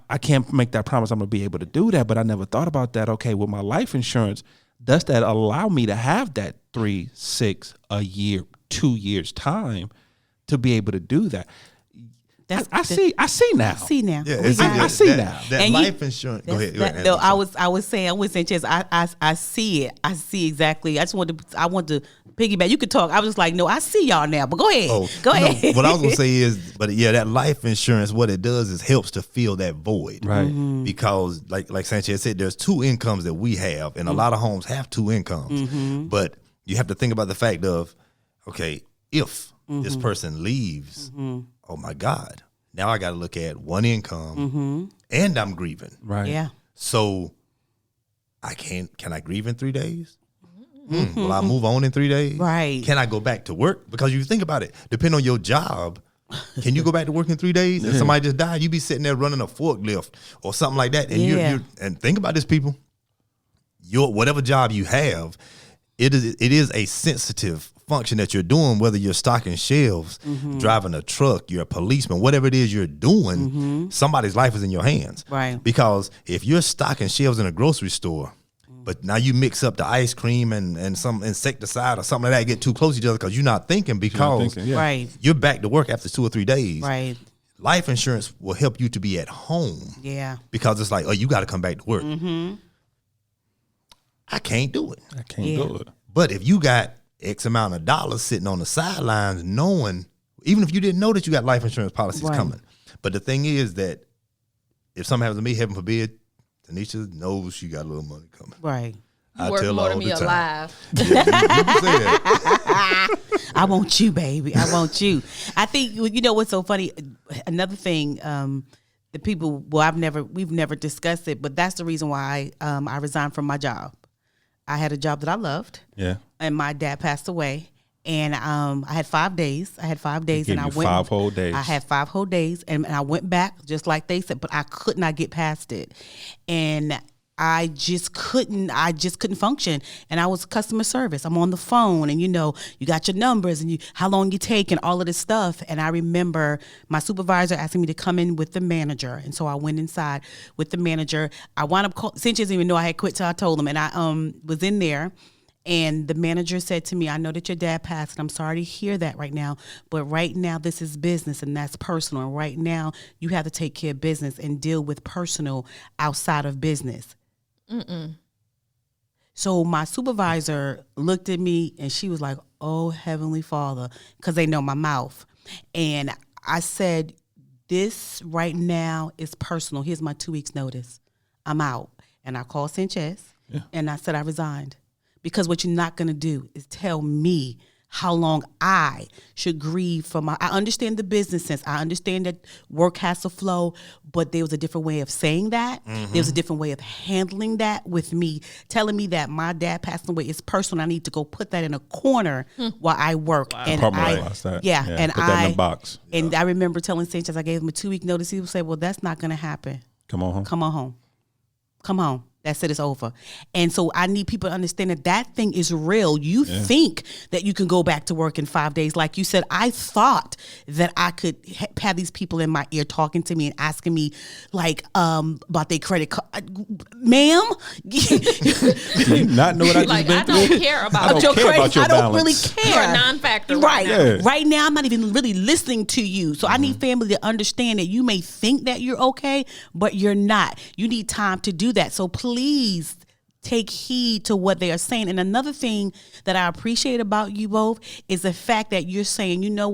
Speaker 1: I can't make that promise I'm gonna be able to do that, but I never thought about that. Okay, with my life insurance, does that allow me to have that 3, 6, a year, 2 years time to be able to do that? I see now.
Speaker 2: I see now.
Speaker 4: Yeah,
Speaker 1: I see now.
Speaker 4: That life insurance. Go ahead.
Speaker 2: No, I was saying, Chess, I see it. I see exactly. I want to piggyback. You could talk. I was just like, no, I see y'all now. But go ahead. Go ahead.
Speaker 4: What I was gonna say is, that life insurance, what it does is helps to fill that void,
Speaker 1: Right?
Speaker 4: Because like Sanchez said, there's two incomes that we have, and a lot of homes have two incomes. But you have to think about the fact of, okay, if this person leaves, oh my God, now I got to look at one income, and I'm grieving.
Speaker 1: Right.
Speaker 2: Yeah.
Speaker 4: So can I grieve in 3 days? Will I move on in 3 days?
Speaker 2: Right.
Speaker 4: Can I go back to work? Because you think about it, depending on your job, can you go back to work in 3 days? And somebody just died, you be sitting there running a forklift or something like that. And you're and think about this, people. Your whatever job you have, it is a sensitive function that you're doing, whether you're stocking shelves, driving a truck, you're a policeman, whatever it is you're doing, somebody's life is in your hands.
Speaker 2: Right.
Speaker 4: Because if you're stocking shelves in a grocery store, but now you mix up the ice cream and some insecticide or something like that, get too close to each other because you're not thinking, because
Speaker 2: Right.
Speaker 4: you're back to work after 2 or 3 days.
Speaker 2: Right.
Speaker 4: Life insurance will help you to be at home.
Speaker 2: Yeah.
Speaker 4: Because it's like, oh, you got to come back to work. I can't do it.
Speaker 1: I can't do it.
Speaker 4: But if you got X amount of dollars sitting on the sidelines, knowing, even if you didn't know that you got life insurance policies coming. But the thing is that if something happens to me, heaven forbid, Tanisha knows she got a little money coming.
Speaker 2: Right.
Speaker 4: I
Speaker 3: worth
Speaker 4: tell
Speaker 3: more
Speaker 4: her
Speaker 3: than
Speaker 4: all
Speaker 3: me
Speaker 4: the time.
Speaker 3: alive.
Speaker 4: You can say that.
Speaker 2: I want you, baby. I want you. I think, you know what's so funny? Another thing, the people, we've never discussed it, but that's the reason why I resigned from my job. I had a job that I loved.
Speaker 1: Yeah.
Speaker 2: And my dad passed away. And I had 5 days. And I went
Speaker 1: 5 whole days.
Speaker 2: I had 5 whole days, and I went back just like they said, but I could not get past it, and I just couldn't function. And I was customer service. I'm on the phone, and you got your numbers and how long you take and all of this stuff. And I remember my supervisor asking me to come in with the manager, and so I went inside with the manager. I wound up Cinch didn't even know I had quit till I told him, and I was in there. And the manager said to me, I know that your dad passed, and I'm sorry to hear that right now, but right now this is business and that's personal. And right now you have to take care of business and deal with personal outside of business. So my supervisor looked at me and she was like, oh, Heavenly Father, because they know my mouth. And I said, this right now is personal. Here's my 2 weeks notice. I'm out. And I called Sanchez and I said I resigned. Because what you're not going to do is tell me how long I should grieve for I understand the business sense. I understand that work has to flow, but there was a different way of saying that. There was a different way of handling that with me, telling me that my dad passed away is personal. I need to go put that in a corner while I work. Wow. And and
Speaker 1: put that in a box.
Speaker 2: And I remember telling Sanchez, I gave him a 2 week notice. He would say, well, that's not going to happen.
Speaker 1: Come on home. That's
Speaker 2: it, it's over. And so I need people to understand that thing is real. You think that you can go back to work in 5 days. Like you said, I thought that I could have these people in my ear talking to me and asking me like about their credit card. Ma'am?
Speaker 1: Do you not know what I just been through?
Speaker 3: I don't care about
Speaker 1: your credit.
Speaker 2: About your I don't really care.
Speaker 3: You're a non-factor
Speaker 2: right
Speaker 3: now.
Speaker 1: Yeah.
Speaker 2: Right now, I'm not even really listening to you. So I need family to understand that you may think that you're okay, but you're not. You need time to do that. So please take heed to what they are saying. And another thing that I appreciate about you both is the fact that you're saying, you know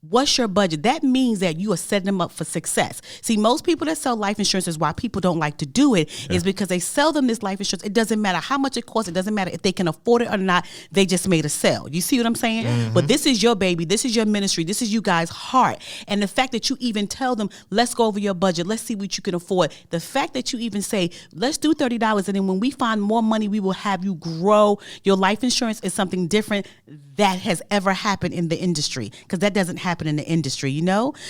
Speaker 2: what's your budget? That means that you are setting them up for success. See, most people that sell life insurance is why people don't like to do it is because they sell them this life insurance. It doesn't matter how much it costs. It doesn't matter if they can afford it or not. They just made a sale. You see what I'm saying? But this is your baby. This is your ministry. This is you guys' heart. And the fact that you even tell them, let's go over your budget. Let's see what you can afford. The fact that you even say, let's do $30. And then when we find more money, we will have you grow. Your life insurance is something different that has ever happened in the industry, because that doesn't happen in the industry,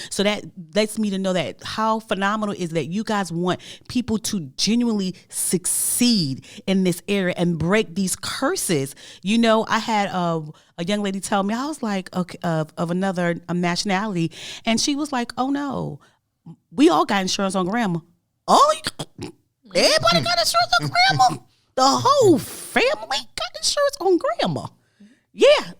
Speaker 2: so that lets me to know that how phenomenal is that you guys want people to genuinely succeed in this area and break these curses. I had a young lady tell me, I was like, okay, of another nationality, and she was like, oh no, we all got insurance on grandma. Oh, everybody got insurance on grandma. The whole family got insurance on grandma. Yeah.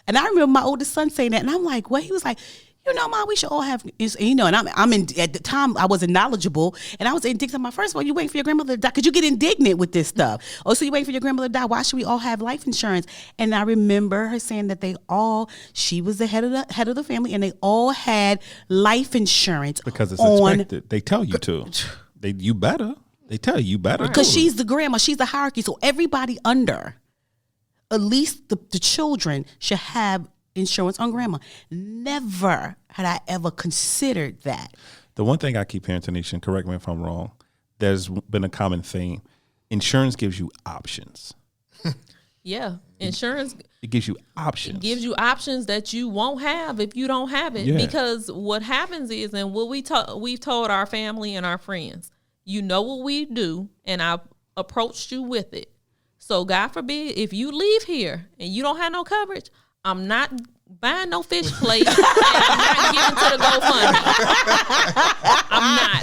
Speaker 2: And I remember my oldest son saying that, and I'm like, what? He was like, Mom, we should all have, and I'm in, at the time I wasn't knowledgeable, and I was indignant. My first of all, you waiting for your grandmother to die? Could you get indignant with this stuff? Oh, so you waiting for your grandmother to die? Why should we all have life insurance? And I remember her saying that she was the head of the family, and they all had life insurance
Speaker 1: because it's expected. They tell you to. You better. They tell you better.
Speaker 2: Because she's the grandma. She's the hierarchy. So everybody under, at least the children, should have insurance on grandma. Never had I ever considered that.
Speaker 1: The one thing I keep hearing, Tanisha, and correct me if I'm wrong, there's been a common theme. Insurance gives you options.
Speaker 3: Yeah, insurance.
Speaker 1: It gives you options.
Speaker 3: It gives you options that you won't have if you don't have it. Yeah. Because what happens is, and what we've told our family and our friends, you know what we do, and I've approached you with it. So God forbid, if you leave here and you don't have no coverage, I'm not buying no fish plate, and I'm not giving to the GoFundMe. I'm not.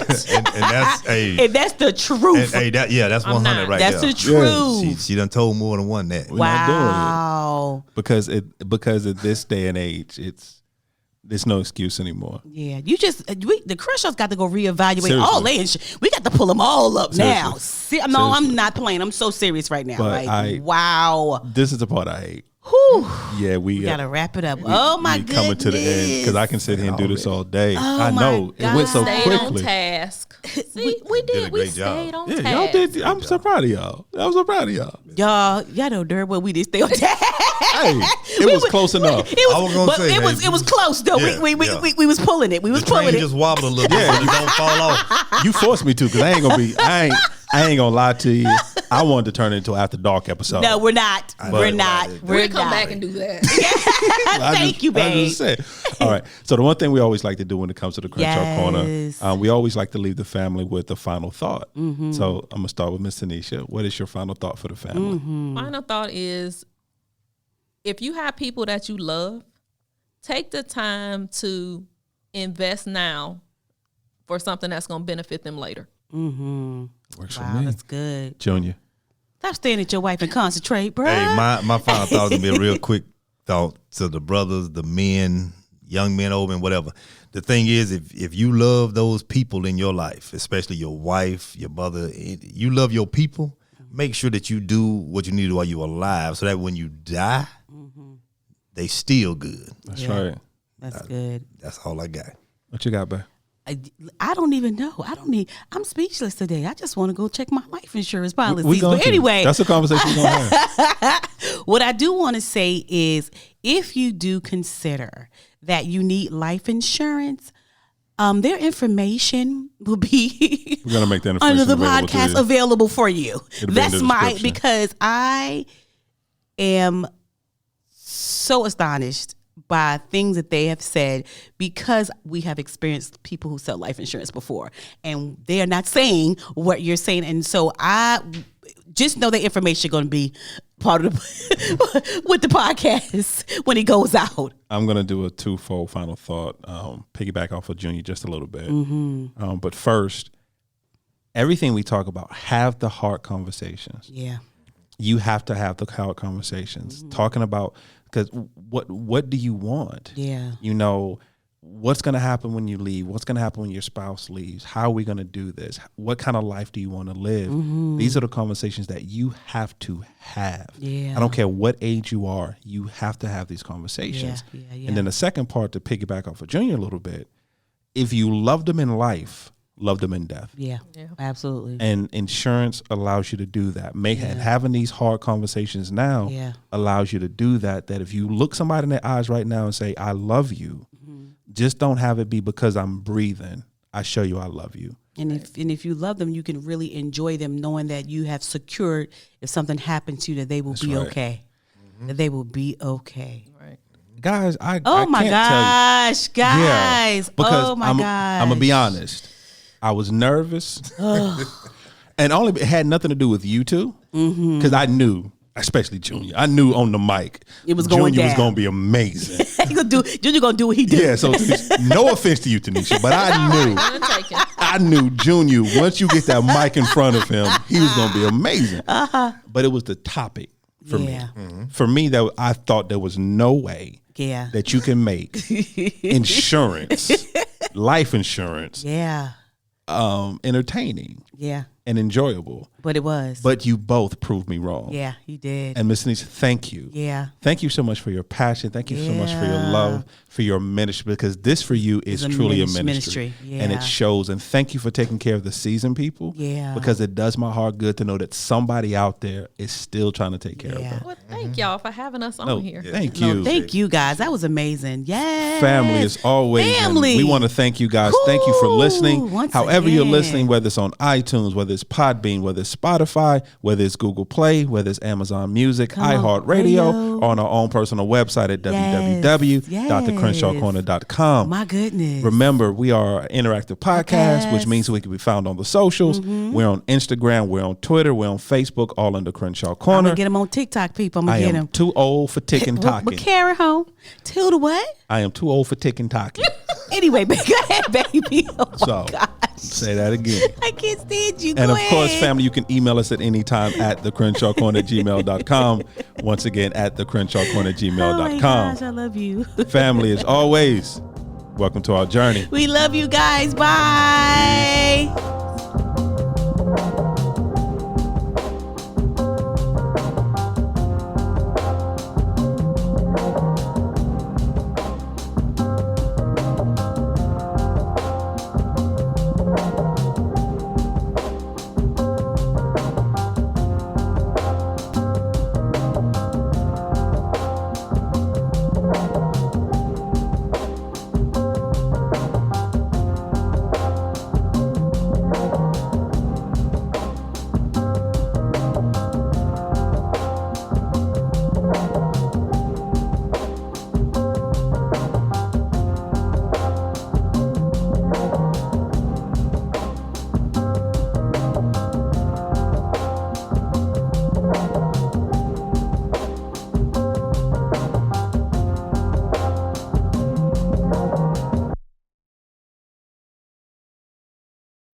Speaker 2: And that's the truth.
Speaker 4: That's 100 right there.
Speaker 2: That's the truth.
Speaker 4: Yeah. She done told more than one that.
Speaker 1: We're not doing it. Because at this day and age, there's no excuse anymore.
Speaker 2: Yeah, the Crenshaw's got to go reevaluate. Seriously. We got to pull them all up now. No, I'm not playing. I'm so serious right now.
Speaker 1: But
Speaker 2: wow.
Speaker 1: This is the part I hate.
Speaker 2: Whew.
Speaker 1: Yeah, we
Speaker 2: gotta wrap it up. Oh my goodness,
Speaker 1: coming to the end because I can sit here and do this all day.
Speaker 2: Oh
Speaker 1: I know it went so
Speaker 3: stayed
Speaker 1: quickly.
Speaker 3: On task. See, we did. We stayed on task.
Speaker 1: Y'all did. I'm so proud of y'all. I'm so proud of y'all.
Speaker 2: Y'all know dirt well we did stay on task.
Speaker 1: Hey, it was close enough.
Speaker 2: It was close though.
Speaker 4: Yeah,
Speaker 2: we was pulling it. We was pulling it.
Speaker 4: Just wobbled a little bit. Yeah, you don't fall off.
Speaker 1: You forced me to because I ain't gonna lie to you. I wanted to turn it into an After Dark episode.
Speaker 2: No, we're not. We're not.
Speaker 3: We'll come back and do that.
Speaker 2: Thank you, babe.
Speaker 1: All right. So the one thing we always like to do when it comes to the Crenshaw Corner, we always like to leave the family with a final thought. Mm-hmm. So I'm gonna start with Miss Tanisha. What is your final thought for the family?
Speaker 3: Mm-hmm. Final thought is, if you have people that you love, take the time to invest now for something that's gonna benefit them later.
Speaker 2: Mm-hmm.
Speaker 1: Works for me.
Speaker 2: That's good.
Speaker 1: Junior.
Speaker 2: Stop staring at your wife and concentrate, bro.
Speaker 4: Hey, my final thought is going to be a real quick thought to the brothers, the men, young men, old men, whatever. The thing is, if you love those people in your life, especially your wife, your mother, you love your people, make sure that you do what you need to do while you're alive so that when you die, they still good.
Speaker 1: That's right.
Speaker 2: That's good.
Speaker 4: That's all I got.
Speaker 1: What you got, babe?
Speaker 2: I don't even know. I'm speechless today. I just want to go check my life insurance policies. But anyway,
Speaker 1: that's a conversation we're going to have.
Speaker 2: What I do want to say is, if you do consider that you need life insurance, their information will be
Speaker 1: we're gonna make that
Speaker 2: under the podcast available for you. That's because I am so astonished by things that they have said, because we have experienced people who sell life insurance before, and they are not saying what you're saying. And so I just know that information going to be part of with the podcast when it goes out.
Speaker 1: I'm going to do a twofold final thought, piggyback off of Junior just a little bit. But first, everything we talk about, have the hard conversations.
Speaker 2: Yeah.
Speaker 1: You have to have the hard conversations. Talking about, because what do you want?
Speaker 2: Yeah.
Speaker 1: You know, what's going to happen when you leave? What's going to happen when your spouse leaves? How are we going to do this? What kind of life do you want to live? These are the conversations that you have to have.
Speaker 2: Yeah.
Speaker 1: I don't care what age you are. You have to have these conversations.
Speaker 2: Yeah.
Speaker 1: And then the second part, to piggyback off of Junior a little bit, if you loved them in life, love them in death.
Speaker 2: Yeah, absolutely.
Speaker 1: And insurance allows you to do that. Having these hard conversations now allows you to do that. That if you look somebody in their eyes right now and say, I love you, just don't have it be because I'm breathing. I show you I love you.
Speaker 2: And if you love them, you can really enjoy them knowing that you have secured, if something happens to you, that they will be okay. That they will be okay.
Speaker 1: Right. Guys, I
Speaker 2: oh my
Speaker 1: can't
Speaker 2: gosh,
Speaker 1: tell you.
Speaker 2: guys.
Speaker 1: Because
Speaker 2: oh my gosh.
Speaker 1: I'm going to be honest. I was nervous, and it had nothing to do with you two, because I knew, especially Junior, I knew on the mic
Speaker 2: it was going
Speaker 1: Junior
Speaker 2: down.
Speaker 1: was going to be amazing.
Speaker 2: Junior gonna do what he did.
Speaker 1: Yeah, so no offense to you, Tanisha, but I knew Junior, once you get that mic in front of him, he was going to be amazing. But it was the topic for me. For me, I thought there was no way
Speaker 2: Yeah.
Speaker 1: that you can make insurance, life insurance, entertaining
Speaker 2: Yeah.
Speaker 1: and enjoyable.
Speaker 2: But it was.
Speaker 1: But you both proved me wrong.
Speaker 2: Yeah, you did.
Speaker 1: And Miss Tanisha, thank you.
Speaker 2: Yeah.
Speaker 1: Thank you so much for your passion. Thank you so much for your love, for your ministry, because this for you is truly a ministry.
Speaker 2: Yeah.
Speaker 1: And it shows. And thank you for taking care of the seasoned people.
Speaker 2: Yeah.
Speaker 1: Because it does my heart good to know that somebody out there is still trying to take care of them.
Speaker 3: Well, thank y'all for having us on here.
Speaker 1: Thank you.
Speaker 2: Thank you guys. That was amazing. Yes.
Speaker 1: Family is always.
Speaker 2: Family.
Speaker 1: We want to thank you guys. Thank you for listening.
Speaker 2: Once
Speaker 1: However you're
Speaker 2: again.
Speaker 1: listening, whether it's on iTunes, whether it's Podbean, whether it's Spotify, whether it's Google Play, whether it's Amazon Music, iHeartRadio, or on our own personal website at www.thecrenshawcorner.com.
Speaker 2: My goodness.
Speaker 1: Remember, we are an interactive podcast, which means we can be found on the socials. We're on Instagram, we're on Twitter, we're on Facebook, all under Crenshaw
Speaker 2: I'm
Speaker 1: Corner.
Speaker 2: going to get them on TikTok, people. I'm going
Speaker 1: I
Speaker 2: to get
Speaker 1: am
Speaker 2: them.
Speaker 1: too old for tick and
Speaker 2: But
Speaker 1: talking.
Speaker 2: carry home. Till the what?
Speaker 1: I am too old for tick and talking.
Speaker 2: Anyway, go ahead, baby. Oh, my gosh.
Speaker 1: Say that again.
Speaker 2: I can't stand you.
Speaker 1: And
Speaker 2: Go
Speaker 1: of course,
Speaker 2: ahead.
Speaker 1: family, you can email us at any time at thecrenshawcorner@gmail.com. Once again, at
Speaker 2: Oh, my
Speaker 1: thecrenshawcorner@gmail.com.
Speaker 2: gosh, I love you.
Speaker 1: Family, as always, welcome to our journey.
Speaker 2: We love you guys. Bye.